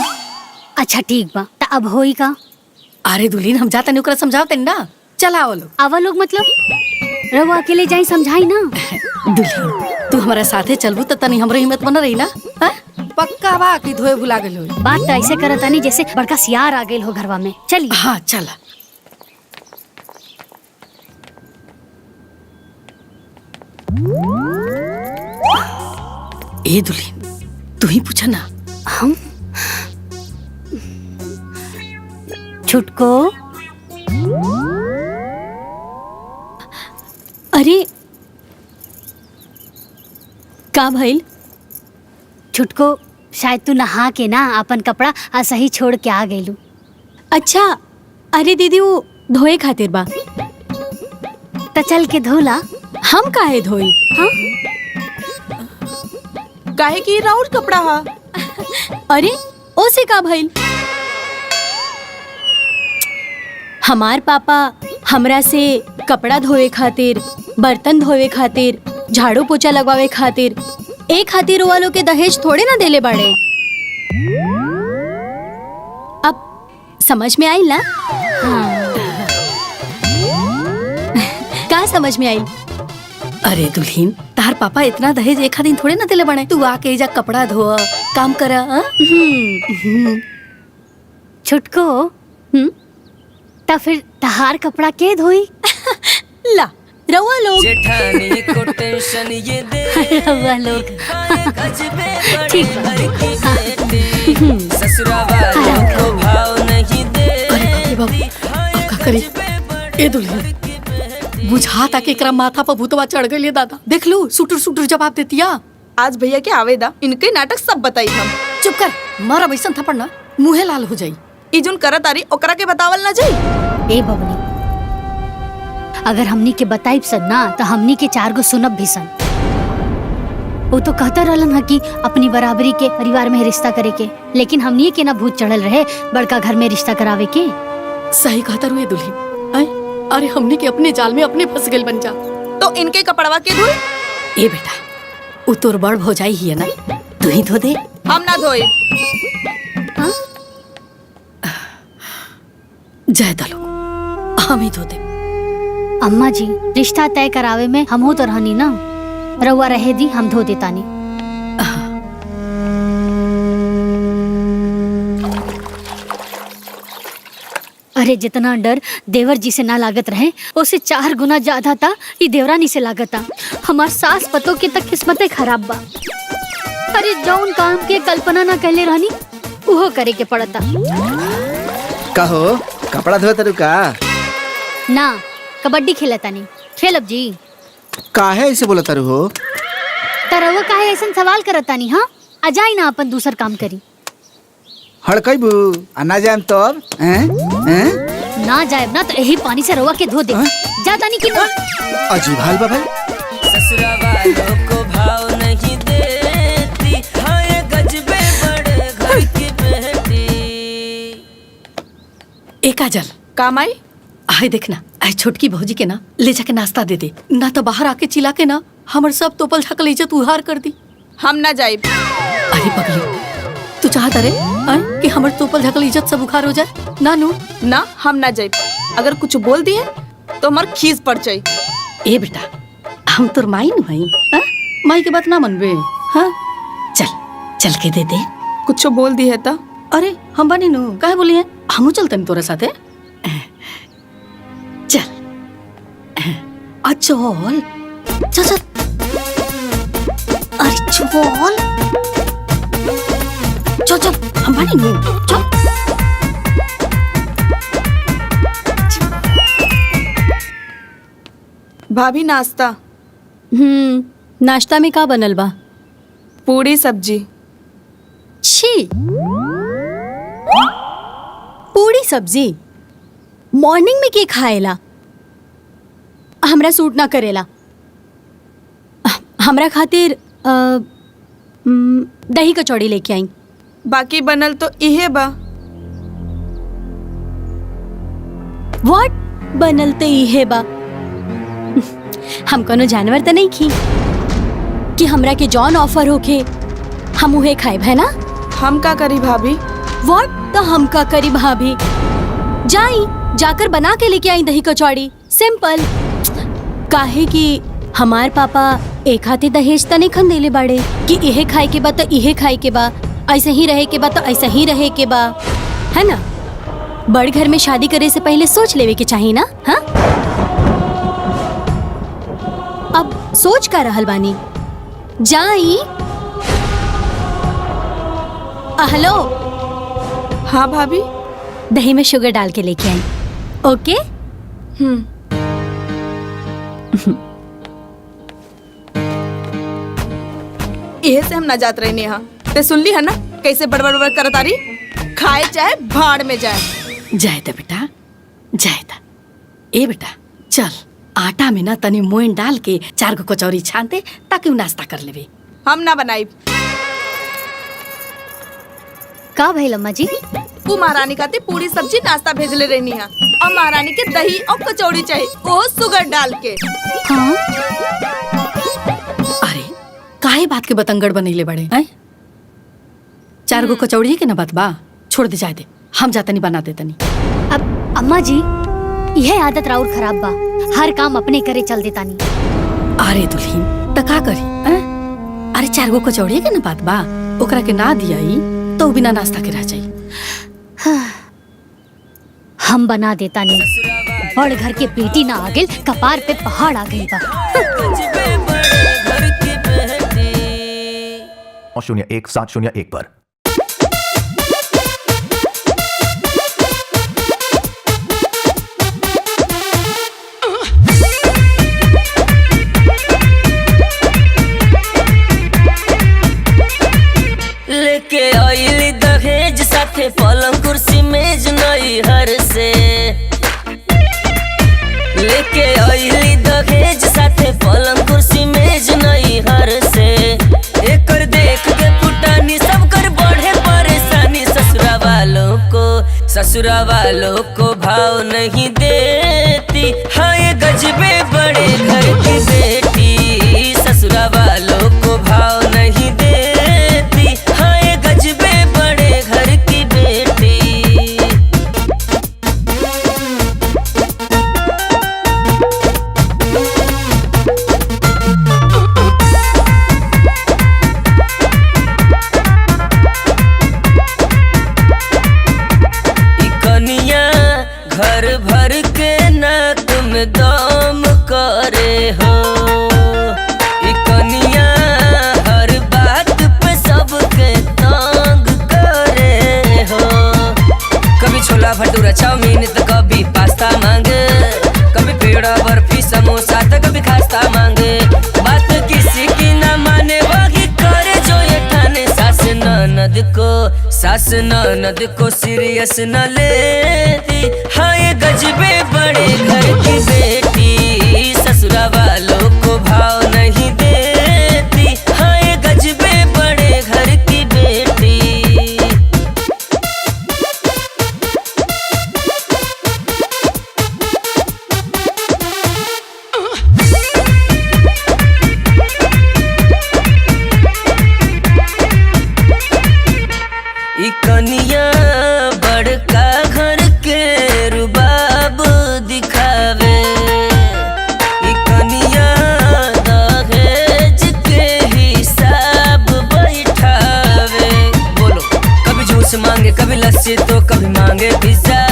अच्छा ठीक बा, त अब होई का? अरे दुल्हीन हम जाता नहीं ओकरा समझावते ना। चला आवो लोग। आवा लोग मतलब रहो अकेले जाई समझाई ना। दुल्हीन तू हमारे साथे चलबू त तनी हमरे हिम्मत बन रही ना। पक्का बा कि धोए भुला गइल होई। बात तो ऐसे करत आनी जैसे बड़का सियार आ गइल हो घरवा में। चली। हाँ चला। ए दुल्हीन तू ही पूछा ना। हम छुटको। अरे का भइल? छुटको शायद तू नहा के ना अपन कपड़ा सही छोड़ के आ गइलू। अच्छा, अरे दीदी वो धोए खातिर बा। त चल के धोला। हम काहे धोई? हाँ? काहे की राउर कपड़ा हा? अरे ओसे का भइल? हमार पापा हमरा से कपड़ा धोए खातिर, बर्तन धोए खातिर, झाड़ू पोछा लगवावे खातिर, एक खातिर वालों के दहेज थोड़े ना देले बाड़े। अब समझ में आई ना? का समझ में आई? अरे दुल्हीन तार पापा इतना दहेज एक दिन थोड़े ना दिले बने। तू आके एजा कपड़ा धो काम करा। छुटको त फिर तहार कपड़ा के धोई? ला रवा लोग। जेठानी को टेंशन ये दे रवा लोग। ठीक बा। ससुरा वालों को भाव नहीं दे। अरे बाप रे बाप, अब का करी? ए दुल्हीन बुझा था कि एकरा माथा पर भूतवा चढ़ गई। दादा देख लो सुटर सुटर जवाब देतिया। आज भैया के आवेदा इनके नाटक सब बताई हम। चुप कर, मारा बैसन थप्पड़ ना मुंहे लाल हो जाई। इजुन करत आरी ओकरा के बतावल ना जाई। ए बबनी, अगर हमनी के बताइब सन ना तो हमनी के 4 गो सुनब भी सन। वो तो कहता रहलन कि अपनी बराबरी के परिवार में रिश्ता करे के, लेकिन हमनी के ना भूत चढ़ल रहे बड़का घर में रिश्ता करावे के। सही कहता रुए दुल्हीन। अरे हमने के अपने जाल में अपने फंस गए बन जा। तो इनके कपड़वा के धोई? ए बेटा उ तोर बड़ भौजाई ही है ना, तू ही धो दे। हम ना धोए। जय दलो हम ही धो दे। अम्मा जी रिश्ता तय करावे में हमहू तो रहनी ना। रउआ रहे दी, हम धो देतानी। अरे जितना डर देवर जी से ना लागत रहे उससे 4 गुना ज्यादा था ये देवरानी से लागता। हमार सास पतों की तक किस्मतें खराब बा। अरे जौन काम के कल्पना ना कहले रहनी वो करे के पड़ता। कहो कपड़ा धोए तरु का? ना कबड्डी खेलता नहीं। खेलब जी। काहे ऐसे बोला तरु हो? तरवा काहे ऐसा सवाल करता नहीं? हाँ आ जाई ना अपन दूसर काम करी। हड़कईबू ना जाएम तब? ना जाएब ना तो यही पानी से रवा के धो दे। जाता नहीं कि ना? अजीब हाल बा भाई। ससुरा वालों को भाव नहीं देती, हाय गजबे बड़े घर की बेटी। एक काजल काम आई? आए देखना, आए छोटकी भौजी के ना ले जाके नाश्ता दे दे, ना तो बाहर आके चिल्ला के ना हमर सब तोपल झाकल इज्जत उधार कर दी। हम ना जाइब। अरे पगली तू चाहता रे कि हमर तोपल झाकल इज्जत सब उखार हो जाए? ना नू ना हम ना जाइब। अगर कुछ बोल दिए तो हमार खीस पड़ जाई। ए बेटा हम तोर माई न हई, माई के बात ना मनबे। हाँ चल चल के दे दे। कुछ बोल दी है ता? अरे हम बनी नु काहे बोली है? हमू चलतन तोरे साथे। चल चल चल चल। अरे चल चल चल हम बनी नु चल। भाभी नाश्ता। नाश्ता में का बनल बा? पूरी सब्जी। छी पूरी हई सब्जी मॉर्निंग में के खाएला? हमरा सूट ना करेला। हमरा खातिर दही कचौड़ी लेके आई। बाकी बनल तो इहे बा। व्हाट? बनल तो इहे बा। हम कोनो जानवर तो नहीं खी कि हमरा के जॉन ऑफर होके हम उहे खाए, है ना? हम का करी भाभी? व्हाट? तो हम का करी भाभी? जाई जाकर बना के लेके आई दही कचौड़ी, सिंपल। काहे कि हमार पापा एक हाथे दहेज तने खन देले बाड़े कि इहे खाए के बा तो इहे खाए के बा, ऐसे ही रहे के बा तो ऐसे ही रहे के बा, है ना? बड़ घर में शादी करे से पहले सोच लेवे के चाहिए ना? हाँ, अब सोच का रहल बानी। जाई। हेलो। हाँ भाभी। दही में शुगर डाल के लेके आई। ओके? इहे से हम ना जात रहे नेहा। ते सुन ली है ना कैसे बड़बड़ करत आरी? खाए चाहे भाड़ में जाए। जाए दा बेटा, जाए दा। ए बेटा चल, आटा में ना तनी मोइन डाल के 4 गो कचौरी छान दे ताकि उ नाश्ता कर लेवे। हम ना बनाई। का भइल अम्मा जी? तू महारानी खाती पूरी सब्जी नाश्ता भेजले रहनी है और महारानी के दही और कचौड़ी चाहिए, वो शुगर डाल के। हाँ? अरे काहे बात के बतंगड़ बनैले बड़े हैं? 4 गो कचौड़ी के ना बात बा, छोड़ दे, जाए दे। हम जातनी बना देतनी। अब अम्मा जी यह आदत राउर खराब बा, हर काम अपने करे चल देतानी। अरे दुल्हीन त का करी? अरे 4 गो कचौड़ी के ना बात बा, ओकरा के ना दियाई तो बिना नाश्ता के रह जाई। हम बना देतानी। बड़ घर के बेटी ना आ गेल, कपार पे पहाड़ आ गई बा। 01-701 पर। लेके आइली दहेज साथे पलंग कुर्सी मेज नई हर से। लेके आइली दहेज साथे पलंग कुर्सी मेज नई हर से। एकर देख के पुटानी सब कर बढ़े परेशानी। ससुरा वालों को भाव नहीं देती, हाँ ये गजबे बड़े घर की बेटी। ससुरा वालों को भाव नहीं देती, हाँ ये गजबे बड़े घर की बेटी। घर भर के न तुम दम करे हो। कनिया हर बात पे सबके तंग करे हो। कभी छोला भटूरा चाउमीन तो कभी पास्ता मांगे, कभी पेड़ा बर्फी समोसा तो कभी खास्ता मांगे। बात किसी की न माने वही करे जो ये ठाने। सास ननद को सीरियस न लेती, हाँ ये गजबे बड़े घर की बेटी। ससुरा वालों को भाव नहीं देती, हाँ ये गजबे बड़े घर की बेटी। कनिया बड़का घर के रुबाब दिखावे। कनिया दहेज के हिसाब बैठावे। बोलो, कभी जूस मांगे कभी लस्सी तो कभी मांगे पिज्जा।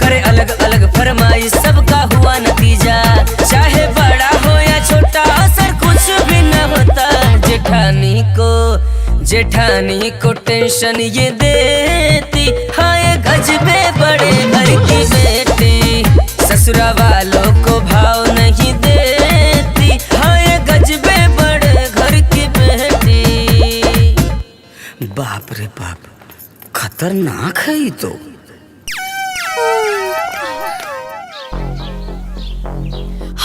करे अलग अलग फरमाइश सबका हुआ नतीजा। चाहे बड़ा हो या छोटा असर कुछ भी न होता। जेठानी को टेंशन ये देती, हाँ ये गजबे बड़े घर की बेटी। ससुरा वालों को भाव नहीं देती, हाँ ये गजबे बड़े घर की बेटी। बाप रे बाप, खतरनाक है ये तो।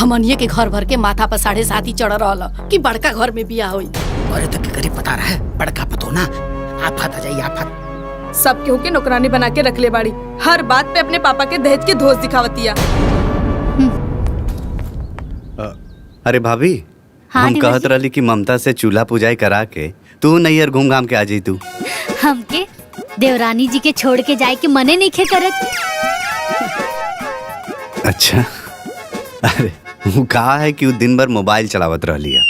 हमनिए के घर भर के माथा पर 7.5 चढ़ रहा कि बड़का घर में बियाह होई। अरे तो क्या पता रहा है बड़का पतो ना आफत आ जाई आफत। सब केहू के नौकरानी बना के रख ले बाड़ी, हर बात पे अपने पापा के दहेज के धोस दिखावतिया। अरे भाभी, हाँ, हम देवर कहत जी। रहली कि ममता से चूल्हा पुजाई करा के तू नैयर घूम घाम के आ जाई तू। हमके देवरानी जी के छोड़ के जाए के मने नहीं खे करत। अच्छा, अरे वो कहा है कि वो दिन भर मोबाइल चलावत रहली है,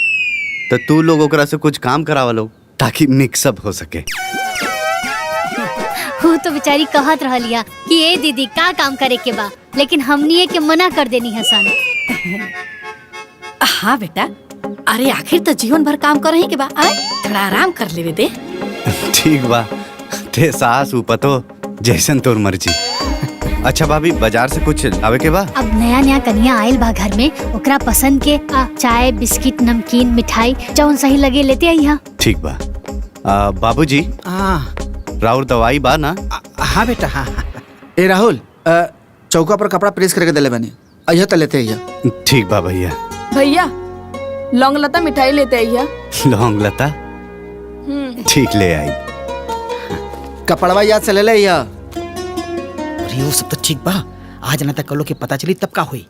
तो तू लोग ओकरा से कुछ काम करावा लो ताकि मिक्सअप हो सके। वो तो बेचारी कहत रहलिया कि ए दीदी का काम करे के बा, लेकिन हमनी के मना कर देनी हसन। हाँ बेटा, अरे आखिर तो जीवन भर काम कर के बा, आए थोड़ा आराम कर लेवे दे। ठीक बा, ते सास पतो जैसन तोर मर्जी। अच्छा भाभी, बाजार से कुछ लावे के बा? अब नया नया कन्या आयल बा घर में, ओकरा पसंद के चाय बिस्किट नमकीन मिठाई जौन सही लगे लेते आई। हाँ ठीक बा। बाबूजी, राउर दवाई बा ना? हाँ बेटा, हाँ। ए राहुल, चौका पर कपड़ा प्रेस करके दिले बने, अइहा त लेते अइहा। ठीक बा भैया। भैया लौंग लता मिठाई लेते आइया। लौंग लता ठीक ले आई। कपड़वा याद से ले ले अइहा। अरे वो सब तो ठीक बा, आज ना तक कलो के पता चली तब का हुई।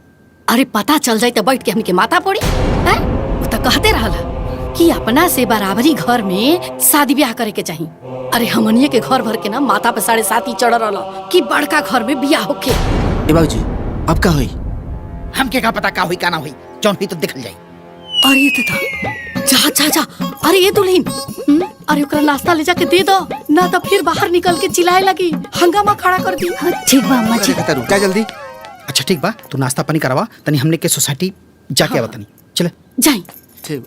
अरे पता चल जाए तो बैठ के हमके माथा पड़ी है? वो तो कहते रहला कि अपना से बराबरी घर में शादी ब्याह करे के चाहिए। अरे हमनिए के घर भर के ना माथा पे 7.5 चढ़ रहा कि बड़का घर में ब्याह होके। ए बाबूजी, अब का हुई? हमके का पता का हुई का ना हुई, जौन हुई तो देखल जाई। अरे ये तो जा जा जा, अरे ये दुल्हन, अरे ओकरा नाश्ता ले जाके दे दो ना तो फिर बाहर निकल के चिल्लाए लगी, हंगामा खड़ा कर दी। ठीक बा अम्मा जी। रुक जल्दी। अच्छा ठीक बा, तू नाश्ता पानी करवा तनी, हमने के सोसाइटी जाके आवा तनी। चले जाई। ठीक।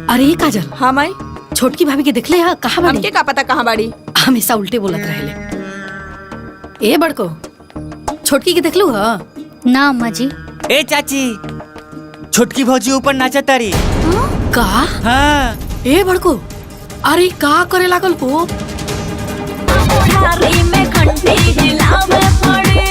अरे काजल। हाँ माई। छोटकी भाभी के देखले हा कहाँ बाड़ी? हमके का पता कहाँ बाड़ी? हमेशा उल्टे बोलत रहले। ए बड़को, छोटकी के देखलू हा? ना अम्मा जी। ए चाची, छोटकी भौजी ऊपर नाचा तारी। का? हाँ। ए बड़को, अरे का करे लागल को? में घंटी हिलावे पड़े।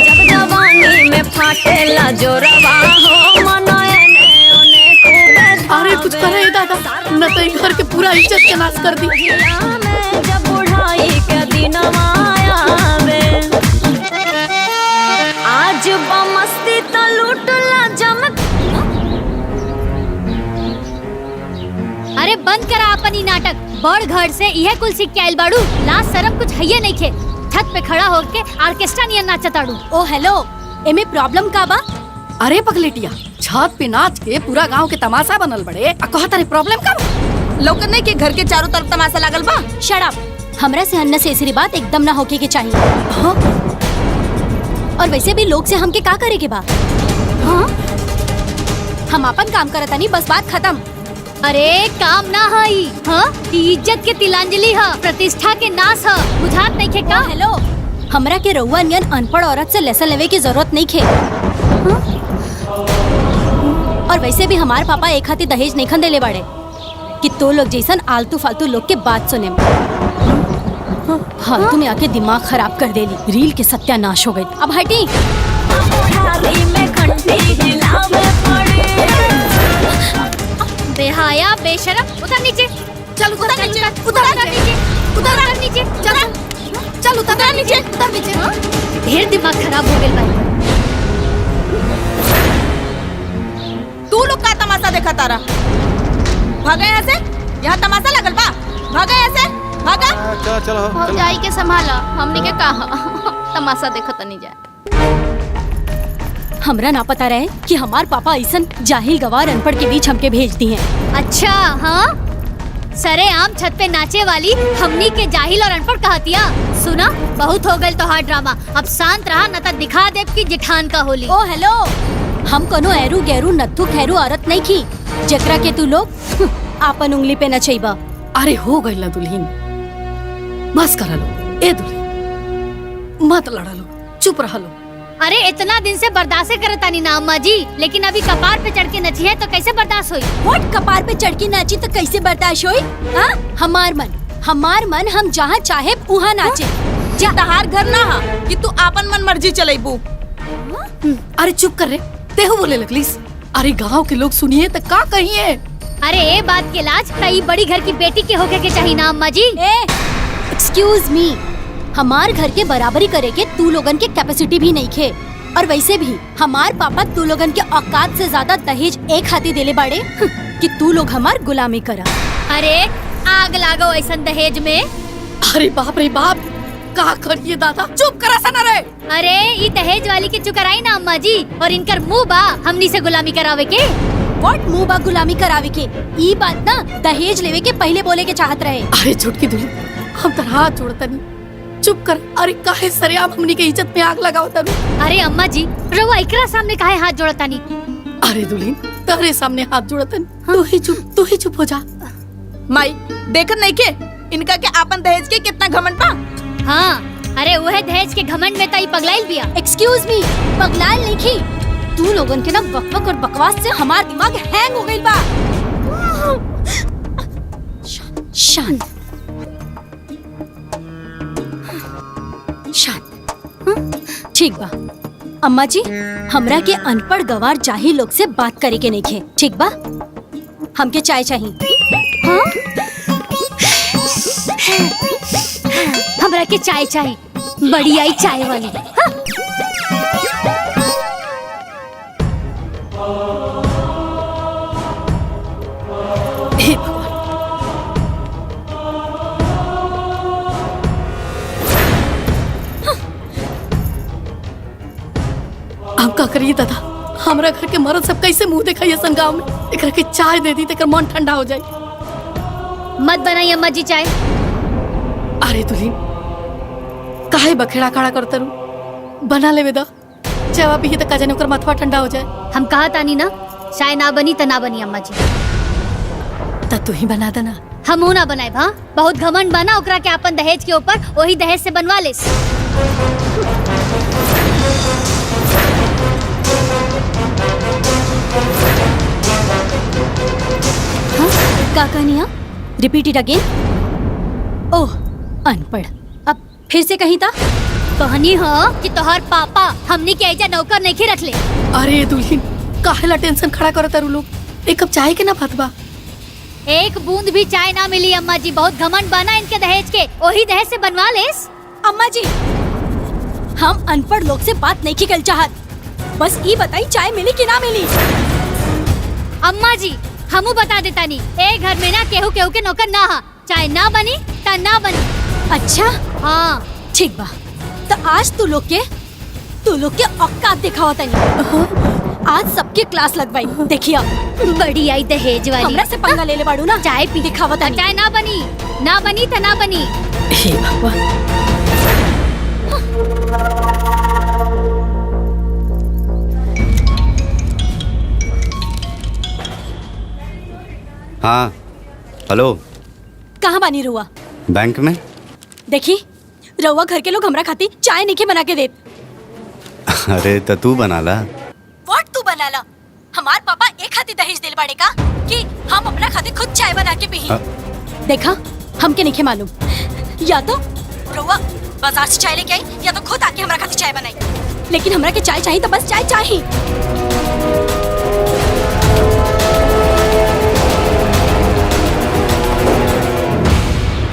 जब जवानी में फाटेला जोरवा हो मनोए ने ओने खूबे। अरे कुछ करे दादा, न तो घर के पूरा इज्जत के नाश कर दी। जब बुढ़ाई के दिनवा आवे, आज बमस्ती तो लूटला जमक। अरे बंद करा अपनी नाटक, बड़ घर से यह कुल सीख के आइल बाड़ू, लाज शरम कुछ है नहीं खे। छत पे खड़ा होके ऑर्केस्ट्रा नियन नाचताड़ू। ओ हेलो, एमे प्रॉब्लम का बा? अरे पगलेटिया, छत पे नाच के पूरा गांव के तमाशा बनल बड़े, आ कहता रे प्रॉब्लम का? लोग नहीं के घर के चारों तरफ तमाशा लागल बा। शट अप, हमरा से अननेसेसरी बात एकदम ना होके के चाहिए। हाँ? और वैसे भी लोग से हमके का करे के बा? हाँ? हम अपन काम करतानी, बस बात खत्म। अरे काम ना हई, हाँ? इज्जत के तिलांजलि है, प्रतिष्ठा के नाश है, बुझात नहीं खे का? हेलो, हमरा के रउआ नियन अनपढ़ औरत से लेसन लेवे की जरूरत नहीं खे। हाँ? और वैसे भी हमारे पापा एक हाथी दहेज नहीं खंदेले बाड़े कि तो लोग जैसन आलतू फालतू लोग के बात सुने। फालतू में आके दिमाग खराब कर देली, रील के सत्यानाश हो गई। अब हटी। बेहाया बेशरम, उतर नीचे। चल उतर नीचे, उतर नीचे, उतर नीचे, चल उतर नीचे, उतर नीचे। ढेर दिमाग खराब हो गया भाई। तू लोग का तमाशा देखा तारा? भागा यहाँ से, यहाँ तमाशा लगल बा, भागा यहाँ से। भागा। चलो भौजाई के संभाला, हमनी के कहा तमाशा देखत नहीं जाए। हमरा ना पता रहे कि हमार पापा ऐसन जाहिल गवार अनपढ़ के बीच हमके भेज दी हैं। अच्छा हाँ, सरे आम छत पे नाचे वाली हमनी के जाहिल और अनपढ़ कहतिया। सुना, बहुत हो गई तोहार ड्रामा, अब शांत रहा न त दिखा देव की जिठान का होली। ओ हेलो, हम कोनो एरू गैरू नत्थु खैरू औरत नहीं की जकरा के तू लोग आपन उंगली पे नचैबा। अरे हो गई ना दुल्हन, बस करा लो। ए दुल्हन मत लड़ा लो, चुप रह लो। अरे इतना दिन से बर्दाश्त करता नहीं ना अम्मा जी, लेकिन अभी कपार पे चढ़ के नची है तो कैसे बर्दाश्त हुई? व्हाट, कपार पे चढ़ के नाची तो कैसे बर्दाश्त हुई? हाँ, हमार मन हम जहाँ चाहे वहाँ नाचे। जा तहार घर ना हा कि तू आपन मन मर्जी चलेबू। अरे चुप कर रे, तेहू बोले लगलीस। अरे गांव के लोग सुनिए तो का कहिए। अरे ये बात के लाज कई बड़ी घर की बेटी के होके के चाहिए ना अम्मा जी। एक्सक्यूज मी, हमार घर के बराबरी करे के तू लोगन के कैपेसिटी भी नहीं खे। और वैसे भी हमार पापा तू लोगन के औकात से ज्यादा दहेज एक हाथी देले बाड़े कि तू लोग हमार गुलामी करा। अरे आग लागो ऐसा दहेज में। अरे बाप रे बाप, का करिए दादा, चुप करा सा ना रे। अरे ये दहेज वाली के चुकराई ना अम्मा जी, और इनकर मुंह बा हमनी से गुलामी करावे के। व्हाट, मुंह बा गुलामी करावे के? ई बात ना दहेज लेवे के पहले बोले के चाहत रहे। अरे झुटकी दुल्हन, हम तो हाथ जोड़ता नहीं, चुप कर। अरे काहे सरेआम हमनी के इज्जत में आग लगाओ तभी। अरे अम्मा जी, रवा एकरा सामने काहे हाथ जोड़ता नहीं? अरे दुल्हन, तेरे सामने हाथ जोड़ता नहीं। तू ही चुप हो जा। माई देखत नहीं के इनका के आपन दहेज के कितना घमंड बा। हाँ, अरे वो है दहेज के घमंड में तई पगलाइल बिया। एक्सक्यूज मी, पगलाइल नहीं की। तू लोगन के ना बकबक और बकवास से हमार दिमाग हैंग हो गइल बा। शांत शांत, ठीक बा। अम्मा जी, हमरा के अनपढ़ गवार जाहिल लोग से बात करे के नहीं खे, ठीक बा? हमके चाय चाहिए। हाँ? हमरा के चाय चाहिए, बड़ी आई चाय वाली। हाँ? हे भगवान, हम का करिए दादा? हमरा घर के मर्द सब कैसे मुंह दिखाई असन गांव में? एकरा के चाय दे दी तेकर मन ठंडा हो जाए। मत बनाई अम्मा जी चाय। अरे दुल्हन, काहे बखेड़ा खड़ा करता रू? बना ले बेदा, चाय पी तो का जाने ओकर माथवा ठंडा हो जाए। हम कहा तानी ना, चाय ना बनी त ना बनी अम्मा जी। त तू ही बना देना। हम ना बनाए भा, बहुत घमंड बना ओकरा के अपन दहेज के ऊपर, वही दहेज से बनवा लेस। का कहानिया? Repeat it again. ओह, अनपढ़। अब फिर से कहीं था? कहानी हो कि तोहर पापा हमनी के ऐजा नौकर नहीं रख ले। अरे दुल्हन, काहेला टेंशन खड़ा करता रू लोग? एक कप चाय के ना बात बा। एक बूंद भी चाय ना मिली अम्मा जी, बहुत घमंड बना इनके दहेज के, वही दहेज से बनवा लेस। अम्मा जी, हम अनपढ़ लोग से बात नहीं की कल चाहत, बस ये बताई चाय मिली कि ना मिली। अम्मा जी, हमू बता देता नहीं, एक घर में ना केहू केहू के नौकर ना हा, चाय ना बनी ता ना बनी। अच्छा हाँ, ठीक बा। तो आज तू लोग के औकात दिखावा तनी। आज सबके क्लास लगवाई, देखिए। बड़ी आई दहेज वाली, हमरा से पंगा ले ले बाड़ू ना। चाय पी दिखावा तनी। चाय ना बनी त ना बनी। हे भगवान, हाँ, हेलो। कहाँ बानी रुआ? बैंक में। देखी, रउआ घर के लोग हमरा खाती चाय नहीं बना के देत। अरे तो तू बना ला। व्हाट, तू बना ला? हमार पापा एक हाथी दहेज दिल बाड़े का कि हम अपना खाती खुद चाय बना के पी। देखा, हमके नहीं मालूम, या तो रउआ बाजार से चाय लेके आई या तो खुद आके हमरा खाती चाय बनाई। लेकिन हमरा के चाय चाहिए तो बस चाय चाहिए।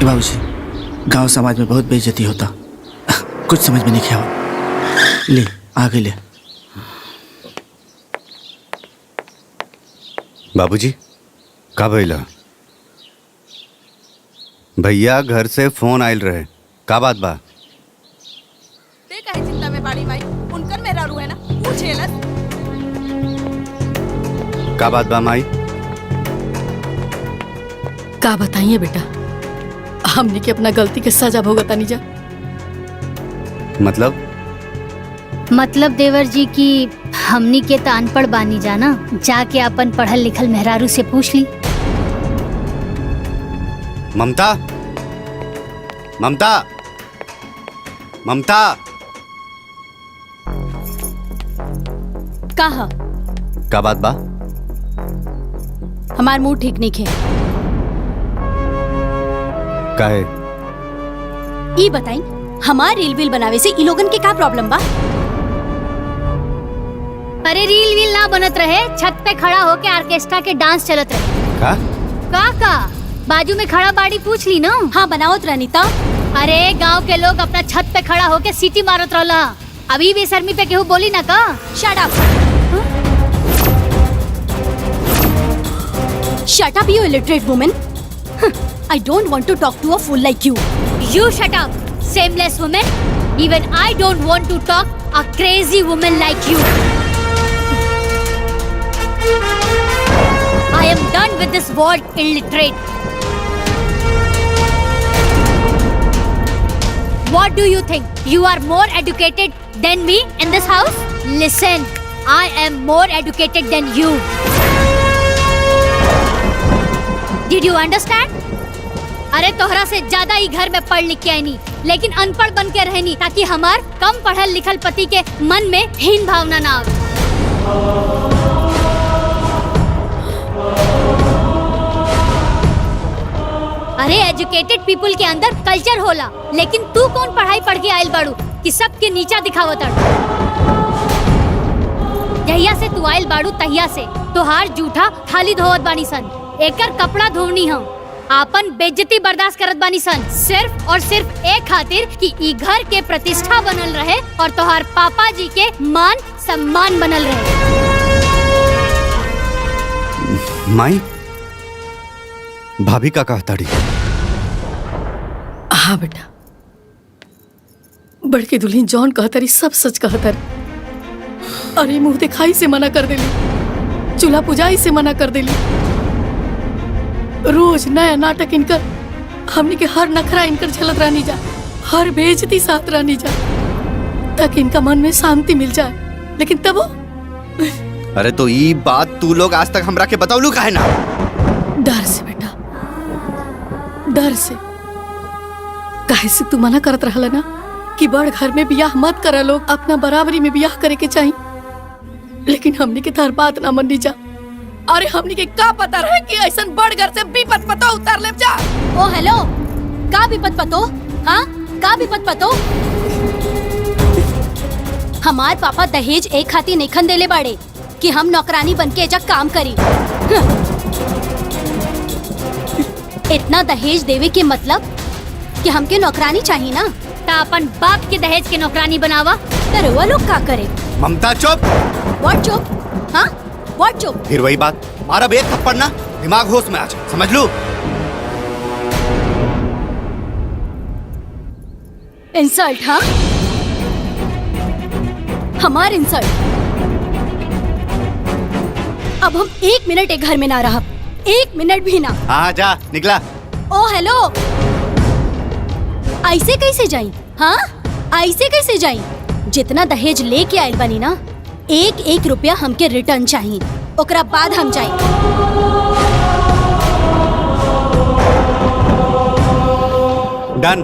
बाबूजी, गांव समाज में बहुत बेइज्जती होता, कुछ समझ में नहीं आया। ले आगे ले। बाबूजी, का भइला? भैया घर से फोन आयल रहे, का बात बा? ते काहे चिंता में बाड़ी माई, उनकर मेरा रू है ना, पूछेलस। का बात बा माई? का बताइए बेटा, हमने के अपना गलती के सजा भुगता नहीं जा। मतलब देवर जी की हमनी के तो अनपढ़ बानी जाना, जाके अपन पढ़ल लिखल मेहरारू से पूछ ली। ममता, ममता, ममता, कहा का बात बा? हमार मुंह ठीक नहीं खे। काहे? ई बताई, हमार रील वील बनावे से ई लोगन के का प्रॉब्लम बा? अरे रील वील ना बनत रहे, छत पे खड़ा होके ऑर्केस्ट्रा के डांस चलत रहे। का बाजू में खड़ा बाड़ी पूछ ली ना। हाँ बनावत रहनीता। अरे गांव के लोग अपना छत पे खड़ा होके सीटी मारत रहला। अभी बेशर्मी पे केहू बोली ना का? Shut up. Shut up, you illiterate woman. I don't want to talk to a fool like you. You shut up, shameless woman. Even I don't want to talk a crazy woman like you. I am done with this word illiterate. What do you think? You are more educated than me in this house? Listen, I am more educated than you. Did you understand? अरे तोहरा से ज्यादा ही घर में पढ़ लिख के आई नहीं, लेकिन अनपढ़ बन के रहनी ताकि हमार कम पढ़ल लिखल पति के मन में हीन भावना ना आवे। अरे एजुकेटेड पीपल के अंदर कल्चर होला, लेकिन तू कौन पढ़ाई पढ़ के आयल बाड़ू कि सबके नीचा दिखावत अड़। जहिया से तू आयल बाड़ू तहिया से तोहार जूठा थाली धोवत बानी सन, एकर कपड़ा धोवनी हम, आपन बेइज्जती बर्दाश्त करत बानी सन, सिर्फ और सिर्फ एक खातिर कि ई घर के प्रतिष्ठा बनल रहे और तोहार पापा जी के मान सम्मान बनल रहे। माई, भाभी का कहताड़ी? हाँ बेटा, बड़के दुल्हन जॉन कहतरी सब सच कहतर। अरे मुंह दिखाई से मना कर देली, चूल्हा पुजाई से मना कर देली, रोज नया नाटक इनकर, हमने के हर नखरा इनकर झलत रहनी जा, हर बेइज्जती साथ रहनी जा, ताकि इनका मन में शांति मिल जाए। लेकिन तब वो अरे तो ये बात तू लोग आज तक हमरा के बतावलू काहे ना? डर से बेटा, डर से। काहे से तू मना करत रहला ना कि बड़ घर में बियाह मत करा, लोग अपना बराबरी में बियाह करे के चाहिए, लेकिन हमने के तार बात ना मननी जा। अरे हमने के का पता रहे कि ऐसा बड़ घर से विपत पतो उतार ले जा। ओ हेलो, का विपत पतो? हाँ, का विपत पतो? हमार पापा दहेज एक खाती नेखन देले बाड़े कि हम नौकरानी बन के जग काम करी। इतना दहेज देवे के मतलब कि हमके नौकरानी चाहिए ना, ता अपन बाप के दहेज के नौकरानी बनावा। तो वो लोग का करे? ममता चुप। व्हाट चुप? हाँ व्हाट चुप? फिर वही बात, मारा एक थप्पड़ ना, दिमाग होश में आ जाए, समझ लो। इंसल्ट? हाँ, हमार इंसल्ट? अब हम एक मिनट एक घर में ना रहा, एक मिनट भी ना। हाँ जा, निकला। ओ हेलो, ऐसे कैसे जाई? हाँ, ऐसे कैसे जाई? जितना दहेज लेके आयल बनी ना, एक एक रुपया हमके रिटर्न चाहिए, ओकरा बाद हम जाई। डन।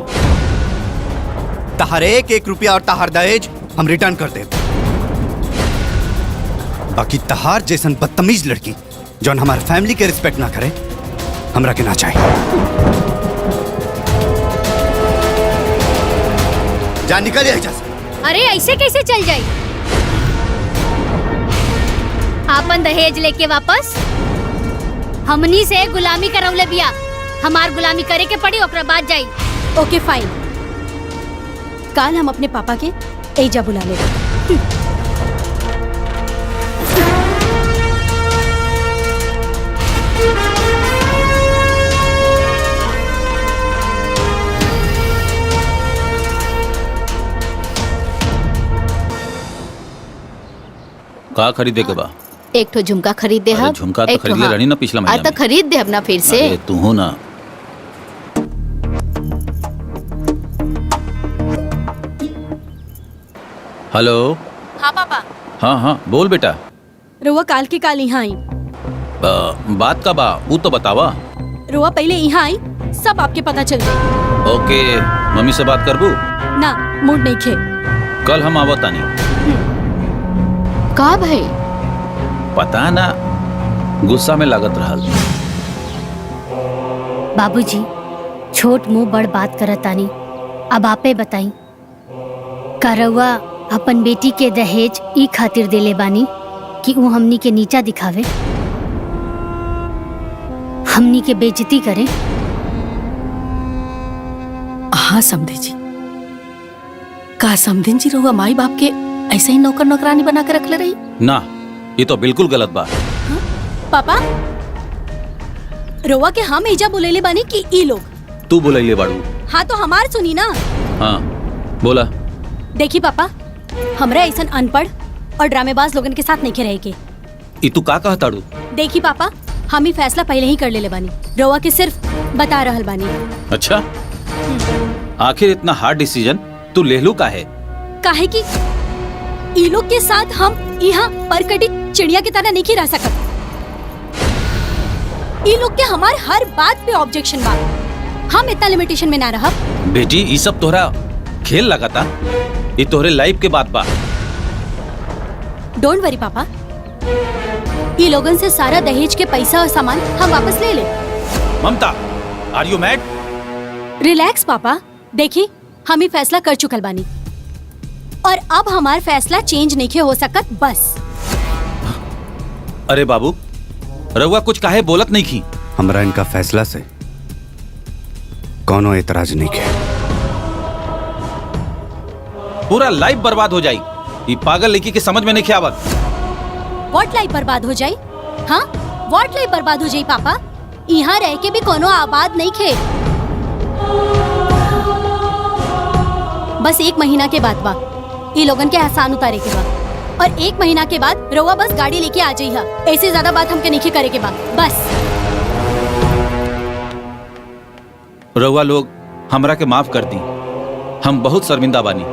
तहार एक एक रुपया और तहार दहेज हम रिटर्न कर दे। बाकी तहार जैसन बदतमीज लड़की जौन हमारे फैमिली के रिस्पेक्ट ना करे, हमरा के ना चाहिए। जा निकल यहाँ से। अरे ऐसे कैसे चल जाई? आपन दहेज लेके वापस? हमनी से गुलामी करवले बिया, हमार गुलामी करे के पड़ी, ओकरा बाद जाई। ओके फाइन, कल हम अपने पापा के एजा बुला लेंगे। का खरीदे के बा? एक ठो झुमका खरीद दे अरे हम। झुमका तो एक ठो खरीदले हाँ। रहनी ना पिछला महीना तो में। खरीद दे अपना फिर से। अरे तू हो ना। हेलो। हाँ पापा। हाँ हाँ बोल बेटा। रुआ काल के काल यहाँ आई। बात का बा वो तो बतावा। रुआ पहले यहाँ आई, सब आपके पता चल गई। ओके मम्मी से बात करबू? ना मूड नहीं खे। कल हम आवत तानी। का भाई? पता ना गुस्सा में लागत रहल। बाबूजी छोट मुंह बड़ बात करत तानी, अब आपे बताई का रउआ अपन बेटी के दहेज ई खातिर देले बानी कि वो हमनी के नीचा दिखावे, हमनी के बेइज्जती करे? हाँ समधे जी, का समधिन जी रहुआ माई बाप के ऐसे ही नौकर नौकरानी बना के रख ले रही? ना ये तो बिल्कुल गलत बात। पापा रुआ के हम एजा बोलेले बानी कि ई लोग। तू बोलैले बाड़ू। हाँ तो हमार सुनी ना। हाँ बोला। देखी पापा, हमरा ऐसन अनपढ़ और ड्रामेबाज लोगन के साथ नहीं रहे के। ई तू का कहताड़ू? देखी पापा, हम ही फैसला पहले ही कर लेले बानी, रउआ के सिर्फ बता रहल बानी। अच्छा आखिर इतना हार्ड डिसीजन तू ले लू का है? काहे कि ई लोग के साथ हम यहाँ परकटी चिड़िया की तरह नहीं रह सकत। ई लोग के हमार हर बात पे ऑब्जेक्शन बा, हम इतना लिमिटेशन में ना रह। बेटी ये सब तोहरा खेल लगाता, ये तोहरे लाइफ के बात बा। डोंट वरी पापा, ई लोगन से सारा दहेज के पैसा और सामान हम वापस ले ले। ममता आर यू मैड? रिलैक्स पापा, देखी हम ही फैसला कर चुकल बानी और अब हमार फैसला चेंज नहीं हो सकत बस। अरे बाबू रउआ कुछ काहे बोलत नहीं की? हमरा इनका फैसला से कौनो एतराज नहीं के। पूरा लाइफ बर्बाद हो जाई। ये पागल लड़की के समझ में नहीं आवत। व्हाट लाइफ बर्बाद हो जाई? हाँ व्हाट लाइफ बर्बाद हो जाई पापा? यहाँ रह के भी कोनो आबाद नहीं खे। बस 1 महीना के बाद बा ये लोगन के एहसान उतारे के बाद, और 1 महीना के बाद रउआ बस गाड़ी लेके आ जाइहा। ऐसे ज्यादा बात हमके नहीं करे के बाद बस। रउआ लोग हमरा के माफ कर दी, हम बहुत शर्मिंदा बानी।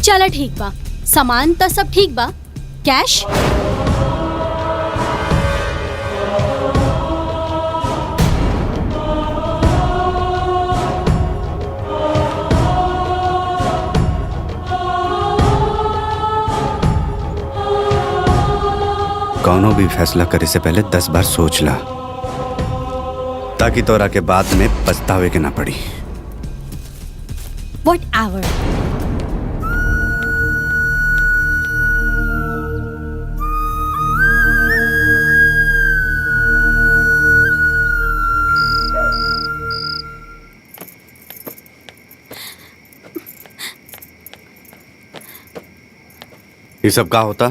चलो ठीक बा, सामान तो सब ठीक बा, कैश? कौनो भी फैसला करे से पहले 10 बार सोच ला, ताकि तोरा के बाद में पछतावे के ना पड़ी। Whatever. ये सब का होता?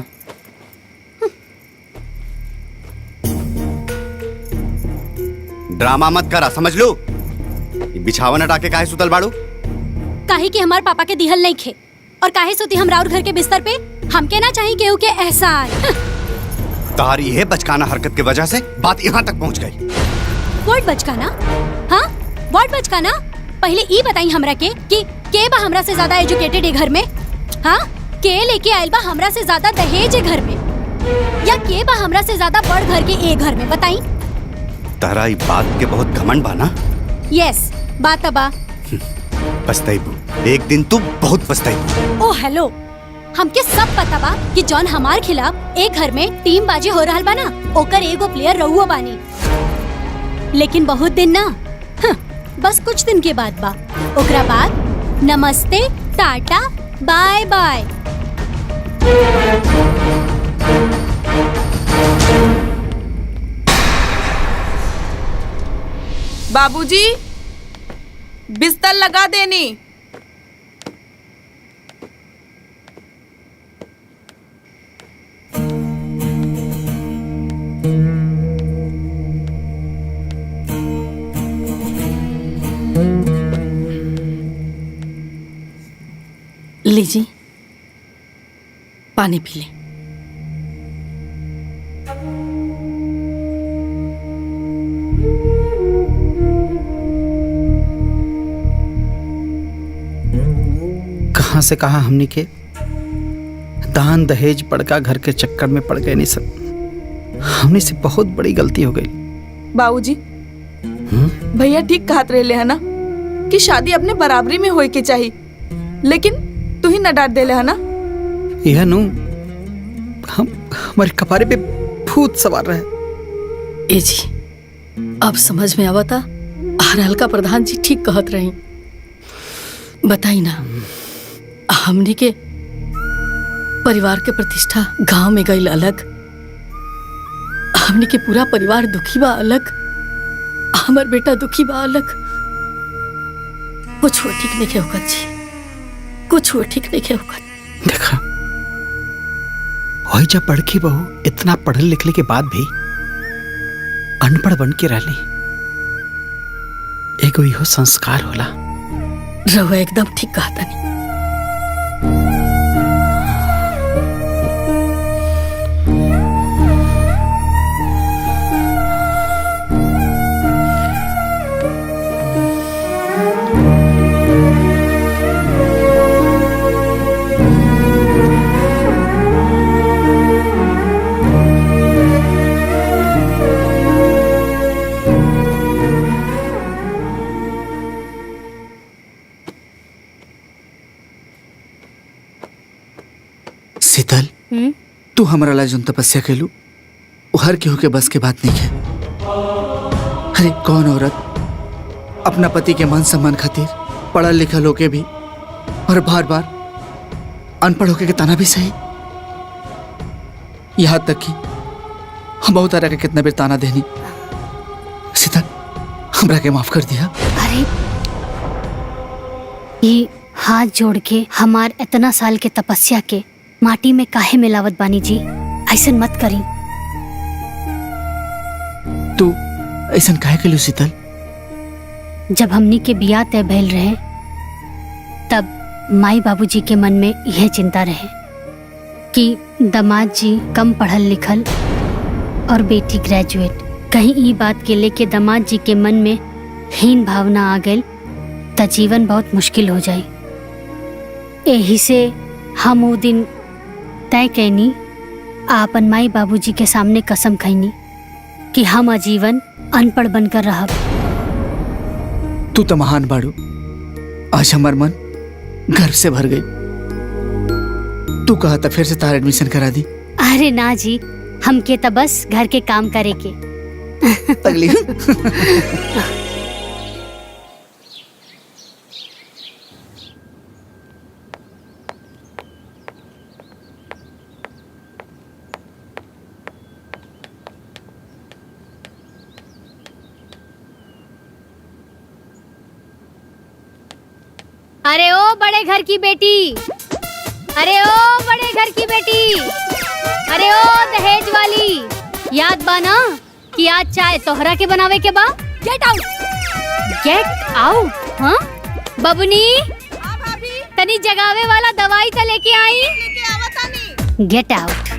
ड्रामा मत करा, समझ लो। ये बिछावन हटा के काहे सुतल बाड़ू? काहे कि हमार पापा के दिहल नहीं खे, और काहे सोती हम राउर घर के बिस्तर पे? हमके ना चाहिए केहू के एहसान। तारी ये बचकाना हरकत की वजह से बात यहाँ तक पहुँच गई। व्हाट बचकाना? हाँ व्हाट बचकाना? पहले ई बताई हमरा कि के बा हमरा से ज्यादा एजुकेटेड है घर में? हाँ के लेके आयल बा हमरा से ज्यादा दहेज है घर में, या के बा हमरा से ज्यादा बड़ घर के ए घर में? बताई। तारा ये बात के बहुत घमंड बा ना? यस बात बा। पछताइबू, एक दिन तू बहुत पछताइबू। ओ हेलो, हमके सब पता बा कि जॉन हमार खिलाफ एक घर में टीम बाजी हो रहल बा ना, ओकर एगो प्लेयर रहुआ बानी। लेकिन बहुत दिन ना, बस कुछ दिन के बाद बा। ओकरा बाद नमस्ते टाटा बाय बाय। बाबूजी, बिस्तर लगा देनी। लीजिए पानी पी ले। कहाँ से कहाँ हमनी के दान दहेज बड़का घर के चक्कर में पड़ गए। नहीं सब हमने से बहुत बड़ी गलती हो गई। बाबूजी भैया ठीक कहत रहे है ना कि शादी अपने बराबरी में होए के चाहिए, लेकिन तू ही न डांट देले है ना। यह नु हमारे कपारे पे भूत सवार रहे। ए जी अब समझ में आवता हल्का प्रधान जी ठीक कहत रही। बताई ना हमनी के परिवार के प्रतिष्ठा गांव में गई अलग, हमनी के पूरा परिवार दुखी बा अलग, हमार बेटा दुखी बा अलग। कुछ ठीक नहीं होगा जी, कुछ ठीक नहीं होगा। देखा वही जब बड़की बहू इतना पढ़ल लिखले के बाद भी अनपढ़ बन के रहली, एगो इहो संस्कार होला। रहुआ एकदम ठीक कहता नहीं। शीतल तू हमारा ला जोन तपस्या कैलू वो हर केहू के बस के बात नहीं है। अरे कौन औरत अपना पति के मान सम्मान खातिर पढ़ल लिखल होके भी और बार बार अनपढ़ होके के ताना भी सही। यहाँ तक कि हम बहुत तरह के कितना बेर ताना देनी। शीतल हमरा के माफ कर दिया। अरे ये हाथ जोड़ के हमार इतना साल के तपस्या के माटी में काहे मिलावत बानी जी, ऐसन मत करी। तू ऐसन काहे कैलू शीतल? जब हमनी के बियाह तय भइल रहे तब माई बाबूजी के मन में यह चिंता रहे कि दामाद जी कम पढ़ल लिखल और बेटी ग्रेजुएट। कहीं ई बात के लेके दामाद जी के मन में हीन भावना आ गई त जीवन बहुत मुश्किल हो जाई। यही से हम वो दिन तय कैनी, आपन माई बाबूजी के सामने कसम खैनी कि हम आजीवन अनपढ़ बनकर रहब। तू तो महान बाड़ू। आज हमार मन गर्व से भर गई। तू कहा था फिर से तार एडमिशन करा दी। अरे ना जी, हमके तो बस घर के काम करे के तकलीफ। अरे ओ बड़े घर की बेटी, अरे ओ बड़े घर की बेटी, अरे ओ दहेज वाली, याद बा ना कि आज चाय तोहरा के बनावे के बा। Get out, get out. हाँ बबुनी, तनी जगावे वाला दवाई तो लेके आई। Get out.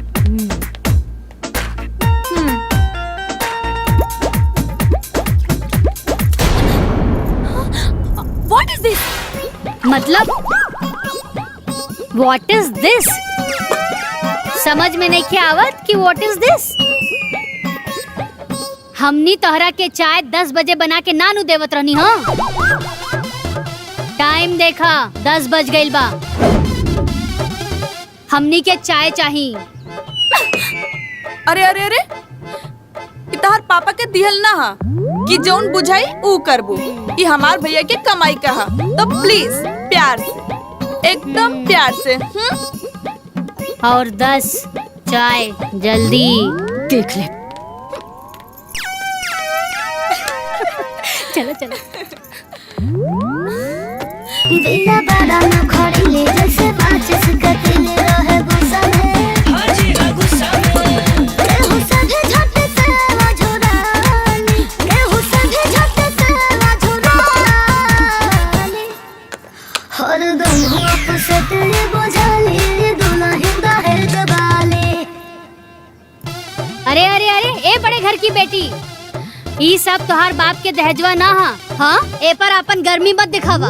What is this? मतलब What is this? समझ में नहीं क्या आवत कि What is this? हमनी तोहरा के चाय 10 बजे बना के नानू देवत रहनी। हाँ टाइम देखा 10 बज गइल बा। हमनी के चाय चाहिए। अरे अरे अरे इतहार पापा के दिहल ना हा कि जौन बुझाई ऊ करबू। ये हमार भैया के कमाई का हा, तो प्लीज प्यार से, एकदम प्यार से। और 10 चाय जल्दी। देख ले। चलो चलो। बिना बारा न खड़िले जैसे माचिस का दिल रहे गुस्सा में गुस्सा में केहू सभे झट से मझुरानी केहू सभे झट से मझुरानी हर दम हुआ से तेरे बोझाली दुल्हन दहेज वाली। अरे अरे अरे ए बड़े घर की बेटी, ई सब तोहार बाप के दहेजवा ना हा। हाँ ए पर अपन गर्मी मत दिखावा।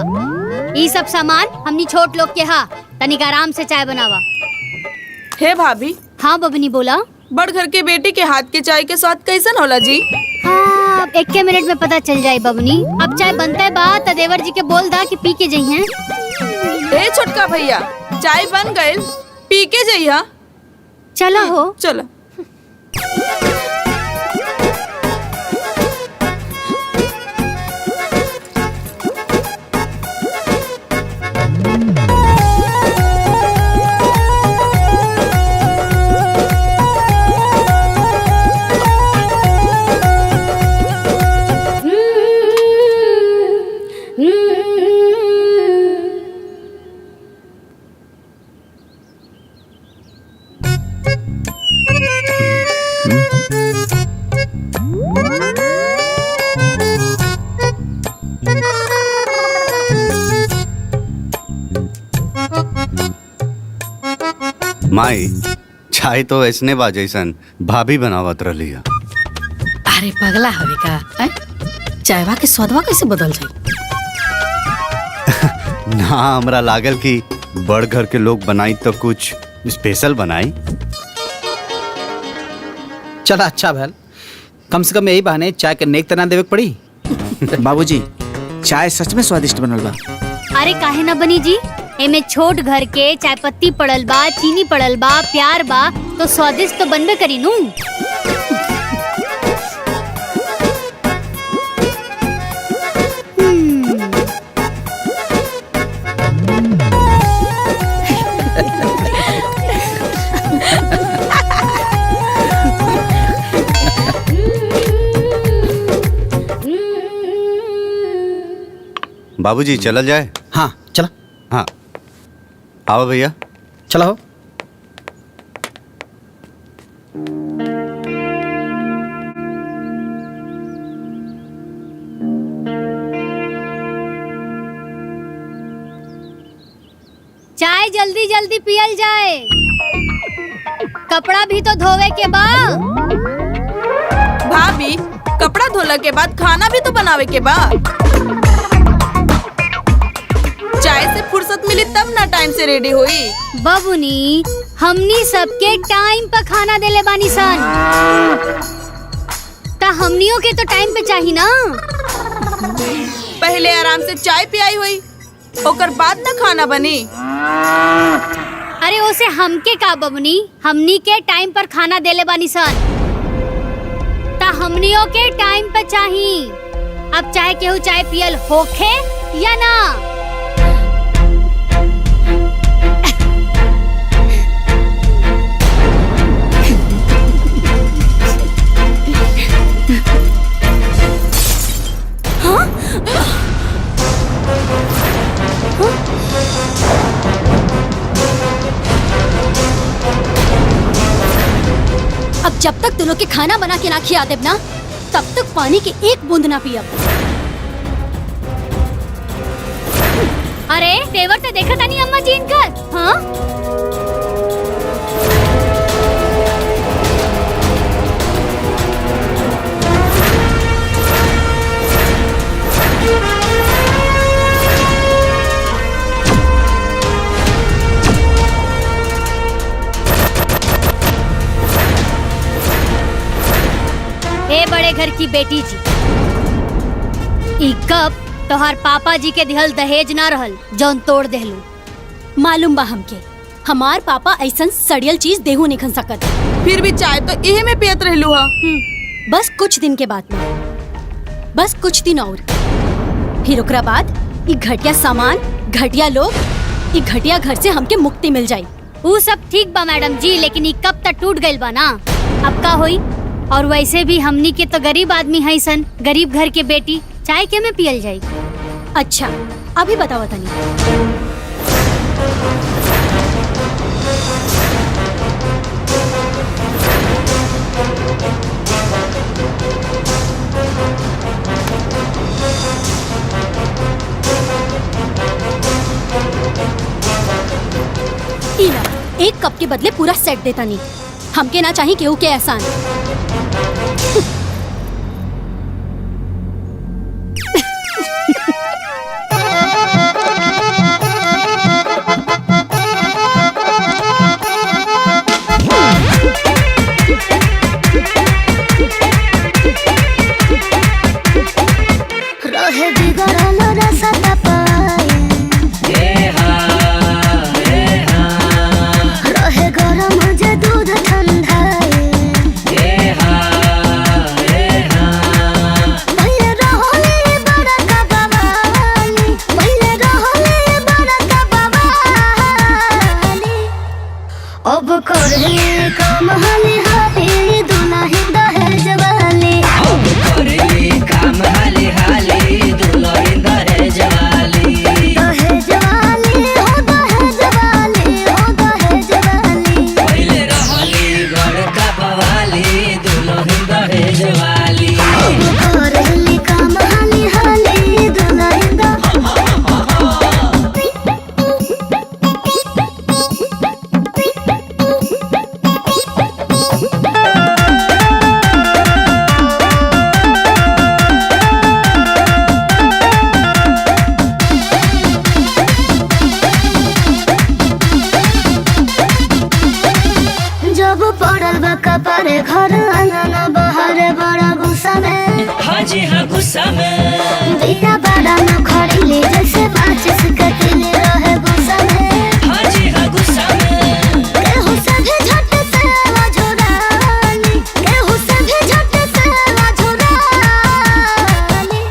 ई सब सामान हमनी छोट लोग के हा, तनिक आराम से चाय बनावा। हे भाभी। हाँ बबनी बोला। बड़ घर के बेटी के हाथ के चाय के स्वाद कैसन होला जी? हाँ 1 मिनट में पता चल जाए बबनी। अब चाय बनता है बात देवर जी के बोल दा कि पी के जइहे। ए छोटका भैया चाय बन गइल, पी के जइहा। चला हो चला। माई चाय तो ऐसने बा जैसन भाभी बनावत रही है। अरे पगला हवे का हैं? चायवा के स्वादवा कैसे बदल जाई? ना हमरा लागल कि बड़ घर के लोग बनाई तो कुछ स्पेशल बनाई। चला अच्छा भैल, कम से कम यही बहाने चाय के नेक तना देवे पड़ी। बाबूजी चाय सच में स्वादिष्ट बनल बा। अरे काहे ना बनी जी, एमे छोट घर के चाय पत्ती पड़ल बा, चीनी पड़ल बा, प्यार बा, तो स्वादिष्ट तो बनबे करी नू। बाबूजी चलल जाए। हाँ चला। हाँ आओ भैया चला हो। चाय जल्दी जल्दी पियल जाए, कपड़ा भी तो धोवे के बा। भाभी कपड़ा धोला के बाद खाना भी तो बनावे के बा। चाय से फुर्सत मिली तब ना टाइम से रेडी हुई। बबुनी हमनी सबके टाइम पर खाना देले बानी सन, ता हमनियों के तो टाइम पे चाहिए ना। पहले आराम से चाय पियाई हुई, ओकर बाद ना खाना बनी। अरे ओसे हमके का बबुनी, हमनी के टाइम पर खाना देले बानी सन, ता हमनियों के टाइम पे चाहिए। अब चाहे केहू चाय पियल होखे या ना। अब जब तक तुम लोग के खाना बना के ना खिया देब ना, तब तक पानी की एक बूंद ना पियब। अरे तेवर तो देखा था नहीं अम्मा जी इनकर। हाँ ए बड़े घर की बेटी जी, ई कप तोहार पापा जी के दिहल दहेज ना रहल जौन तोड़ देहलू। मालूम बा हमके, हमार पापा ऐसन सड़ियल चीज देहू नहीं खन सकत। फिर भी चाय तो इहे में पियत रहलू हा। बस कुछ दिन के बाद में, बस कुछ दिन और, फिर ओकरा बाद ई घटिया सामान, घटिया लोग, ई घटिया घर से हमके मुक्ति मिल जाई। वो सब ठीक बा मैडम जी, लेकिन ई कब तक टूट गइल बा ना, अब का होई। और वैसे भी हमनी के तो गरीब आदमी है सन, गरीब घर के बेटी चाय के में पियल जाई। अच्छा अभी बताओ तनी। इला, एक कप के बदले पूरा सेट देता नहीं। हमके ना चाहिए केहू के एहसान। रहे बिगड़ल रसता पाए रहे गरम जे दूध ठंडाए पहिले रहले बड़का बवाली पहिले रहले बड़का बवाली अब करे काम हाली हाली दुल्हन दहेज वाली अब करे काम हाली हाली दुल्हन दहेज वाली दहेज वाली हो दहेज वाली हो दहेज वाली पहिले रहली बड़का बवाली दुल्हन दहेज वाली अब करे काम हाली हाली दुल्हन जब पड़ल बा कपारे घर आंगन बहरे बड़ा गुस्सा में हाजी हाँ गुस्सा में बिना बड़ा न खड़ीले जैसे माचिस कटीले रहे गुस्सा में हाजी हाँ गुस्सा में केहू से भी झट से झुरानी केहू से भी झट से झुरानी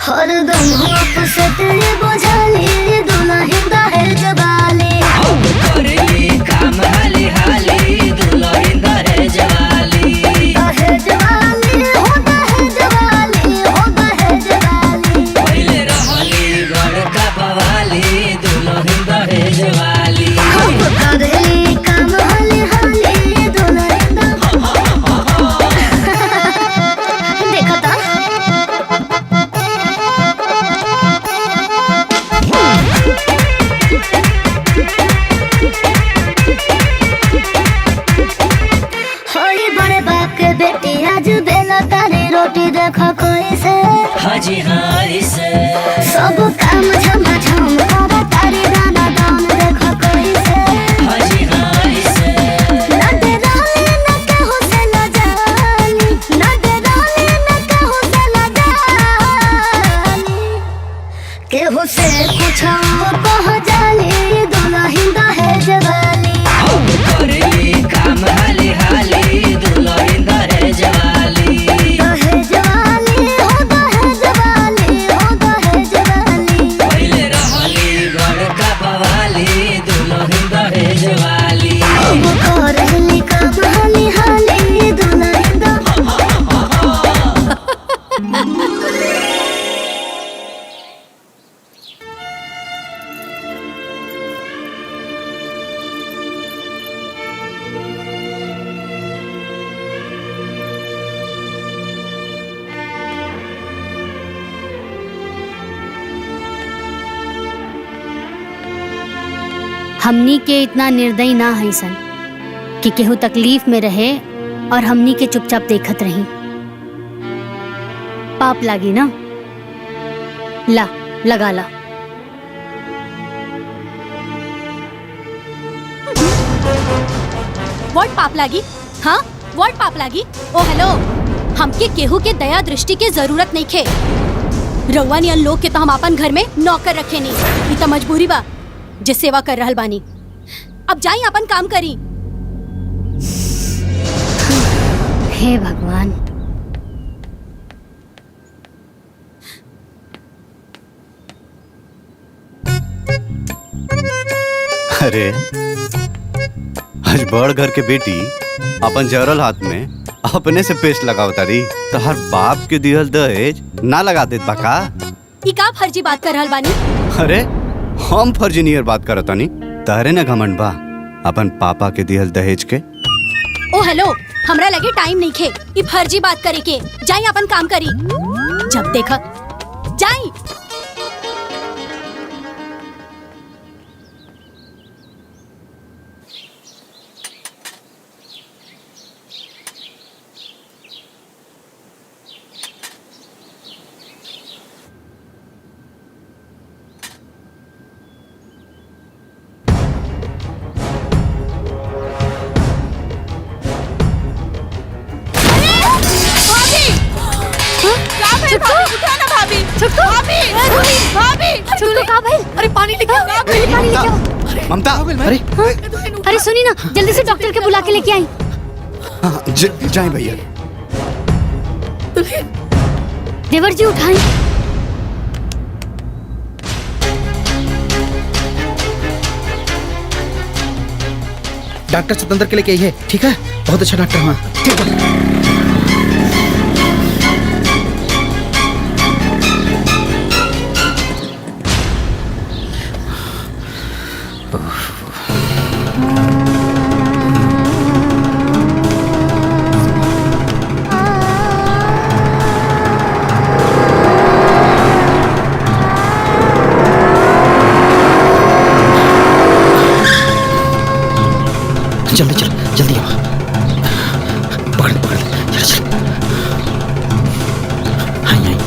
हरदम होप से तेरे बोझाली दुल्हन दहेज वाली करेली काम हाली हाली दुल्हन दहेज वाली दहेज वाली हो दहेज वाली हो दहेज वाली पहिले रहली बड़का बवाली दुल्हन दहेज वाली अब करेली काम हाली हाली दुल्हन देखो तो होई बड़े बाप के बेटी आज बेला तारी रोटी देखो कोई से हाजी हारी से सब काम झमा झम करा तारी दाना दान देखो कोई से हाजी हारी से ना दे रहले ना कहू से ना जानी ना दे रहले ना कहू से ना जानी केहू से पूछो कह जानी दुल्हन दहेज वाली करेली काम हाली हाली दुल्हन दहेज वाली दहेज वाली हो दहेज वाली हो दहेज वाली पहिले रहली बड़का बवाली दुल्हन दहेज वाली अब करेली काम हाली हाली दुल्हन हमनी के इतना निर्दयी ना है सन कि केहू तकलीफ में रहे और हमनी के चुपचाप देखत रही। पाप लागी ना, ला लगा ला। व्हाट पाप लागी? हाँ व्हाट पाप लागी? ओ हेलो, हमके केहू के दया दृष्टि के जरूरत नहीं खे। रउआ नियन लोग के तो हम अपन घर में नौकर रखे नहीं, ई तो मजबूरी बा जे सेवा कर रहल बानी। अब जाई अपन काम करी। हे भगवान, अरे आज बड़ घर के बेटी अपन जरल हाथ में अपने से पेस्ट लगाव तारी तो हर बाप के दिहल दहेज ना लगा देत बा का? ई का फर्जी बात कर रहल बानी? अरे हम फर्जी नियर बात करत तानी, तहरे न घमंड बा अपन पापा के दिहल दहेज के। ओ हेलो, हमरा लगे टाइम नहीं खे ई फर्जी बात करे के। जाई अपन काम करी। जब देखा जाई। अरे पानी लेके आओ, पानी लेके आओ। ममता, अरे अरे सुनी ना, जल्दी से डॉक्टर के बुला के लेके आई। जाए भैया। देवर जी उठाएं। डॉक्टर स्वतंत्र के लेके आई है, ठीक है? बहुत अच्छा डॉक्टर। हाँ ठीक है। जल्दी चलो, जल्दी आओ। पकड़ पकड़, चलो चलो। हाँ यहीं।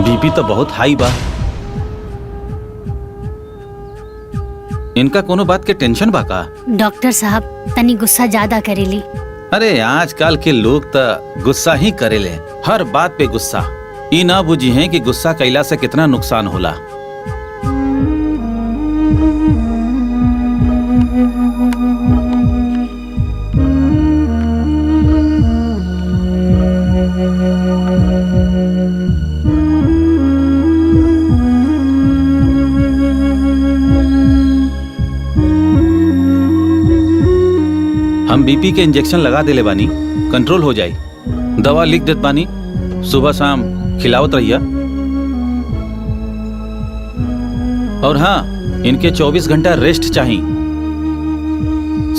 बीपी तो बहुत हाई बा। इनका कोनो बात के टेंशन बा का? डॉक्टर साहब तनी गुस्सा ज्यादा करेली। अरे आजकल के लोग तो गुस्सा ही करेले, हर बात पे गुस्सा। ई ना बुझी है कि गुस्सा कैला से कितना नुकसान होला। हम बीपी के इंजेक्शन लगा देले बानी, कंट्रोल हो जाए। दवा लिख देत बानी, सुबह शाम खिलावत रहिया। और हाँ, इनके 24 घंटा रेस्ट चाहिए।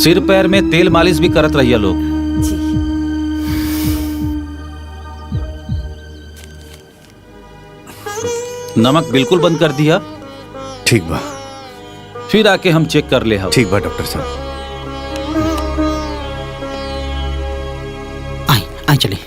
सिर पैर में तेल मालिश भी करत रहिया लोग। नमक बिल्कुल बंद कर दिया। ठीक बा। फिर आके हम चेक कर ले। हम ठीक बा डॉक्टर साहब। आई चले।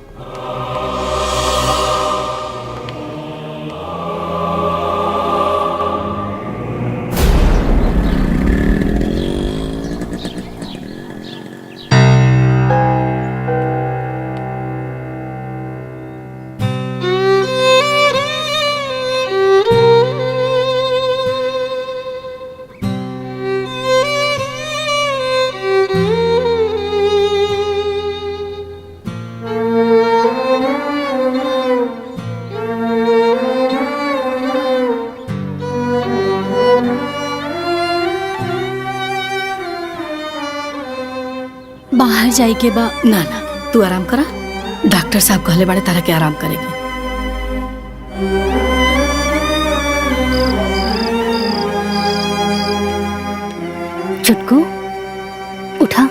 बाहर जाए के बा? ना ना, तू आराम करा। डॉक्टर साहब कहले बाड़े तारा के आराम करेगी। चुटकू उठा।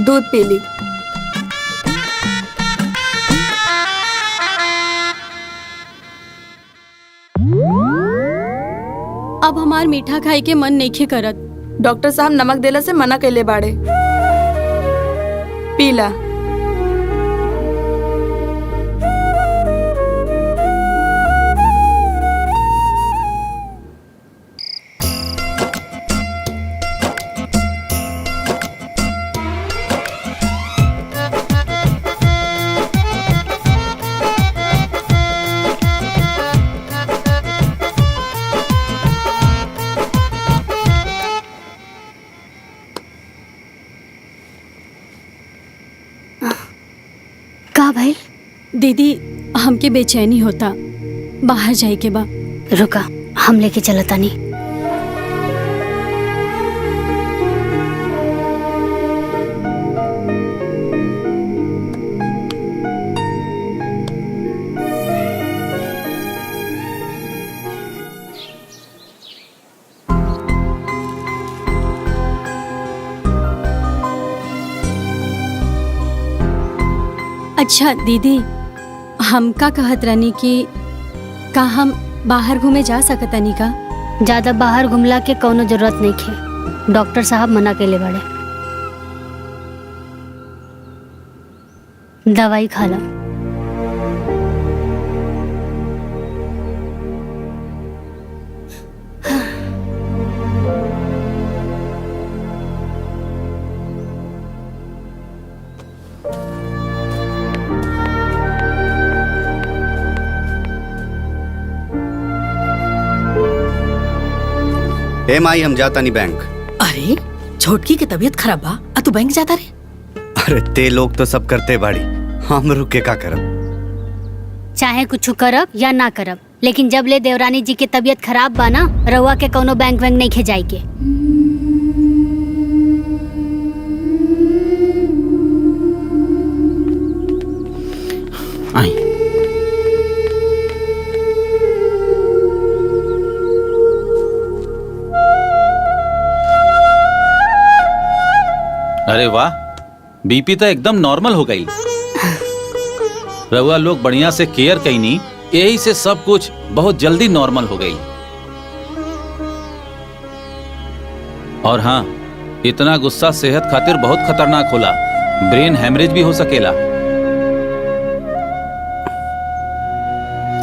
दूध पी ली। अब हमार मीठा खाए के मन नहीं करत। डॉक्टर साहब नमक देला से मना कैले बाड़े। पीला। का भाई? दीदी हमके बेचैनी होता, बाहर जाए के बा। रुका, हम लेके चलता नहीं। अच्छा दीदी, हम का कहत रहनी कि का हम बाहर घूमे जा सकतानी का? ज्यादा बाहर घुमला के कौनो जरूरत नहीं खे। डॉक्टर साहब मना के ले बड़े। दवाई खा ला। माई हम जाता नहीं बैंक। अरे छोटकी के तबीयत खराब बा, तू बैंक जाता रे? अरे ते लोग तो सब करते बाड़ी, हम रुक के का करब? चाहे कुछ करब या ना करब, लेकिन जब ले देवरानी जी के तबीयत खराब बा ना, रउआ के कौनो बैंक वैंक नहीं खे जाए के। आई अरे वाह, बीपी तो एकदम नॉर्मल हो गई। रउआ लोग बढ़िया से केयर कईनी, यही से सब कुछ बहुत जल्दी नॉर्मल हो गई। और हाँ, इतना गुस्सा सेहत खातिर बहुत खतरनाक होला, ब्रेन हैमरेज भी हो सकेला।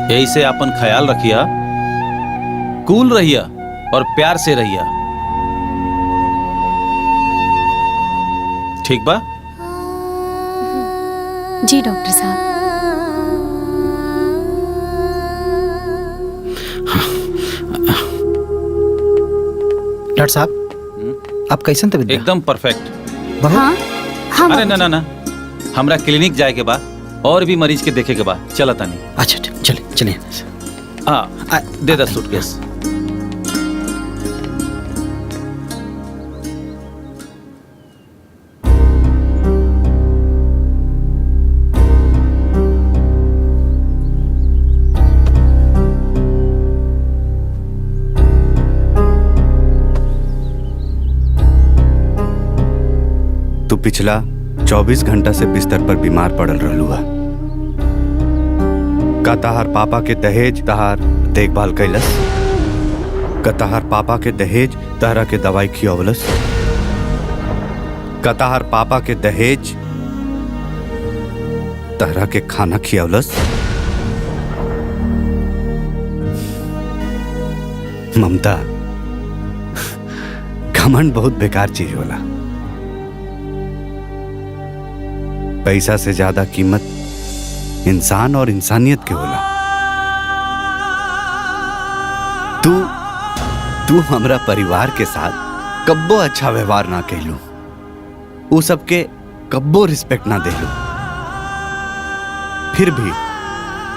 यही से अपन ख्याल रखिया, कूल रहिया और प्यार से रहिया। ठीक बा? जी डॉक्टर साहब। डॉक्टर साहब, आप कैसन तबीयत? एकदम परफेक्ट। हाँ? हाँ, अरे ना ना ना, हमरा क्लिनिक जाए के बा और भी मरीज के देखे के बा। चला तानी। अच्छा ठीक, चलिए चलिए। हाँ, दे द सूटकेस। तू पिछला 24 घंटा से बिस्तर पर बीमार पड़ल रहलू है। का तहार पापा के दहेज तहार देखभाल कैलस? का तहार पापा के दहेज तहरा के दवाई खियवलस? का तहार पापा के दहेज तहरा के खाना खियवलस? ममता, घमंड बहुत बेकार चीज होला। पैसा से ज्यादा कीमत इंसान और इंसानियत के होला। तू हमरा परिवार के साथ कब्बो अच्छा व्यवहार ना कैलू, उ सबके कब्बो रिस्पेक्ट ना देलू, फिर भी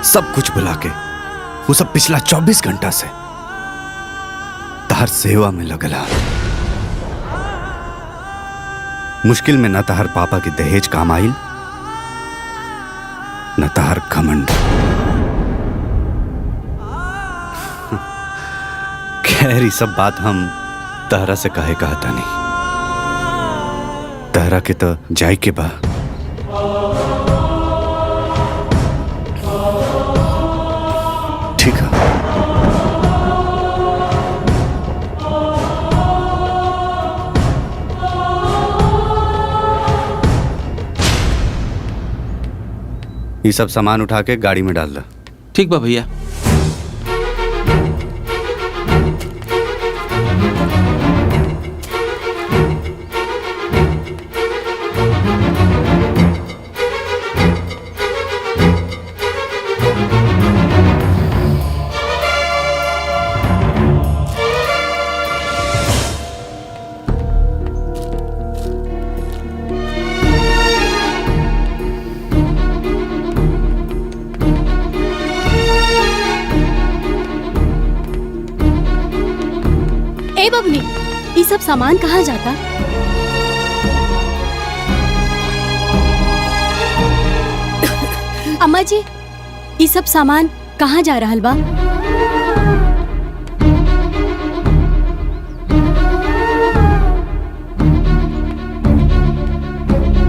सब कुछ भुला के वो सब पिछला 24 घंटा से तहार सेवा में लगला। मुश्किल में न तहार पापा की दहेज काम आइल, न तहार घमंड। खैर, ये सब बात हम तहरा से कहे कहता नहीं। तहरा के तो जाए के बा। ठीक है। ये सब सामान उठा के गाड़ी में डाल दो। ठीक बा भैया। ए बबनी, ये सब सामान कहाँ जाता? अम्मा जी, ये सब सामान कहाँ जा रहल बा?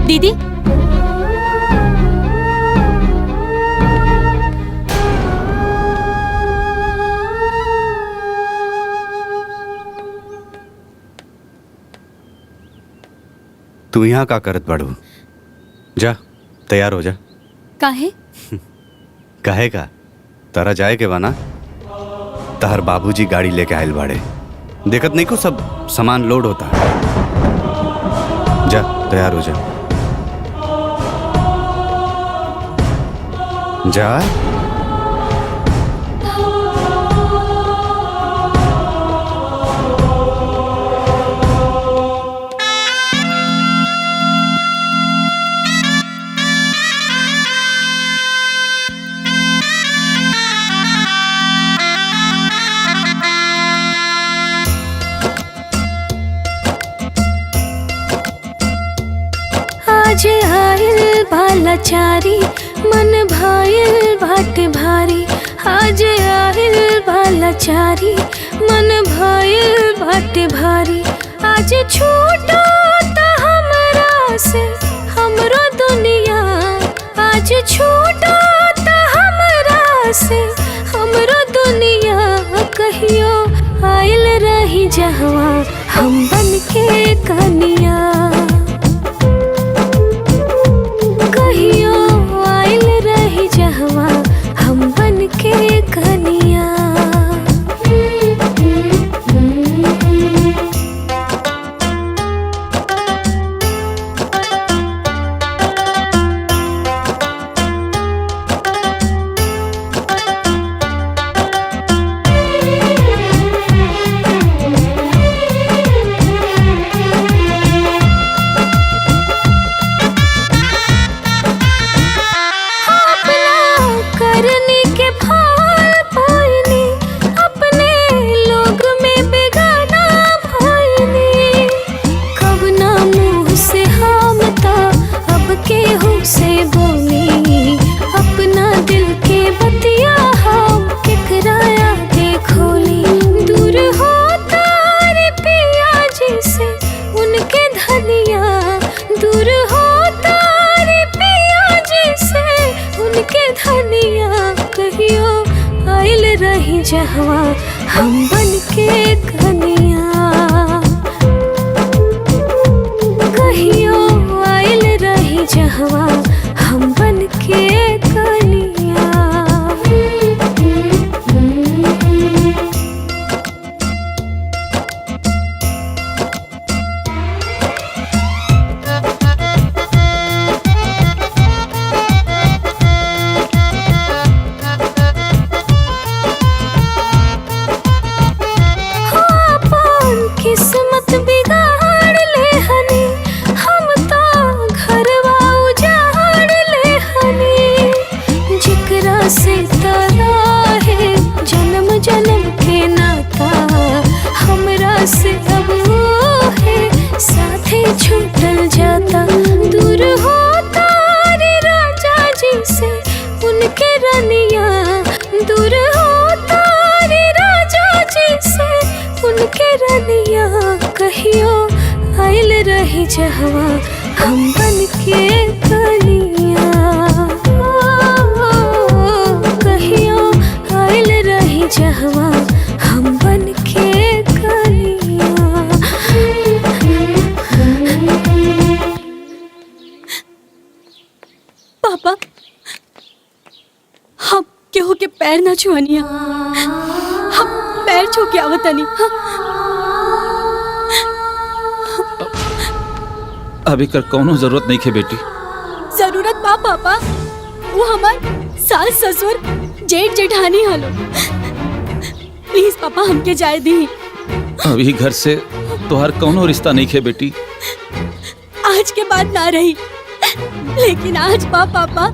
दीदी, तू यहाँ का करत बाड़ू? जा तैयार हो जा। काहे? काहे का? तारा जाए के बाना? तहर बाबूजी गाड़ी लेके आयल बाड़े। देखत नहीं को सब सामान लोड होता। जा तैयार हो जा। जा। आज आयल बालाचारी मन भायल बाटे भारी। आज आयल बालाचारी मन भायल बाटे भारी। आज छूटो त हमरा से हमरो दुनिया। आज छूटो त हमरा से हमरो दुनिया। कहियो आयल रही जहवा हम बन के कनिया। कहियो आइल रही जहवा हम बन के कनिया। करनी के भाल पाइनी अपने लोग में बेगाना भाईनी। कब ना मुँह से हम ता अब केहू से बोली। अपना दिल के बतिया हम केकराया देखोली। दूर हो तारे पिया जी से उनके धनिया। दूर हो तारे पिया जी से उनके धनिया। कहियो आइल रही जहवा हम बन के कनिया। कहियो आइल रही जहवा हम बन के कनिया। किस्मत बिगाड़ ले हनी हम तो घरवा उजाड़ रही जहवा हम बन के कलिया कहियो आइल रही जहवा हम बन के कलिया। पापा हम केहू के पैर ना छुअनिया, हम पैर छू के आवतनी। अभी कर कौनो जरूरत नहीं है बेटी। जरूरत बा पापा, वो हमार सास ससुर जेठ जेठानी हलो। प्लीज पापा हमके जाए दी। अभी घर से तोहर कौनो रिश्ता नहीं है बेटी। आज के बाद ना रही, लेकिन आज बा पापा,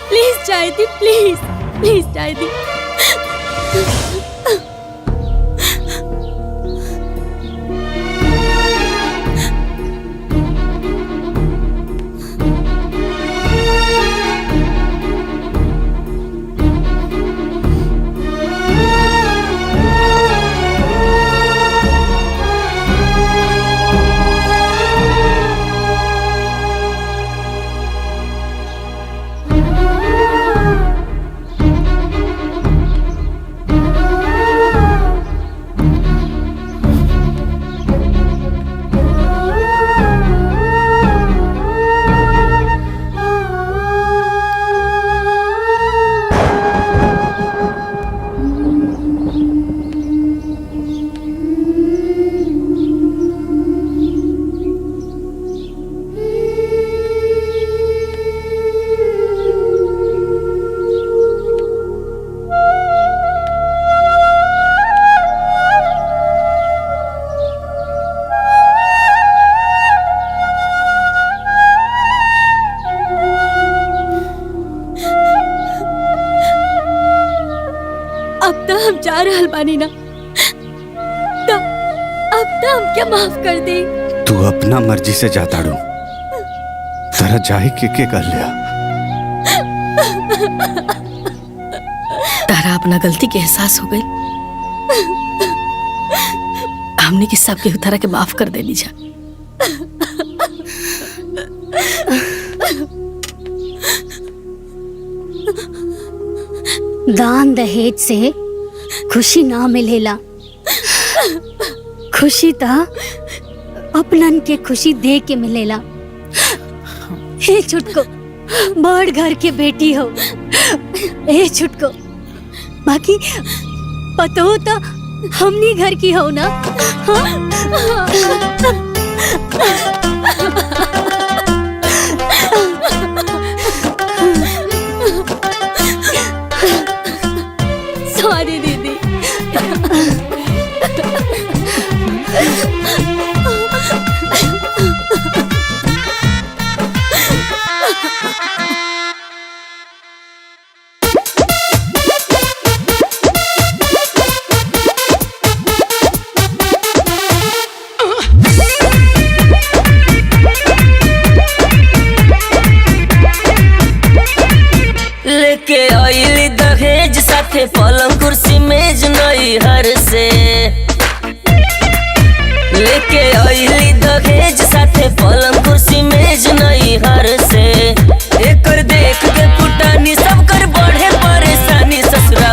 प्लीज जाए दी, प्लीज प्लीज जाए दी। अब तो हम जा रहल बानी ना, तो अब तो हम क्या माफ कर दे। तू अपना मर्जी से जाता डू, तेरा जाए के कर लिया। तारा अपना गलती के एहसास हो गई, हमने की सब के उतारा के माफ कर दे लीजा। दान दहेज से खुशी ना मिलेला, खुशी ता अपनन के खुशी दे के मिलेला। हे छुटको, बड़ घर के बेटी हो। हे छुटको, बाकी पतो तो हमनी घर की हो ना। सॉरी दीदी। लेके आइली दहेज साथे पलंग कुर्सी मेज नई हर से। लेके आइली दहेज साथे पलंग कुर्सी मेज नई हर से। एकर देख के पुटानी सब कर बढ़े परेशानी। ससुरा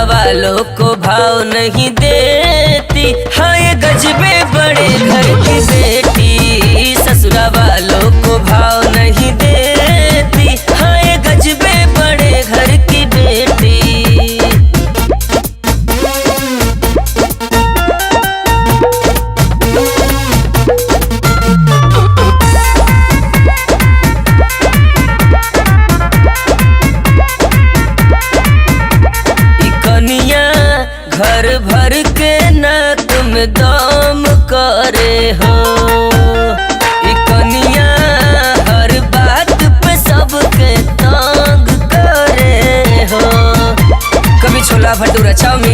वालों को भाव नहीं देती। हाय गजबे बड़े घर की बेटी। ससुरा वालों को भाव नहीं देती। हाय गजबे बड़े घर की बेटी। घर भर के न तुम दाम करे हो। कनिया हर बात पे सबके तंग करे हो। कभी छोला भटूरा चाउमीन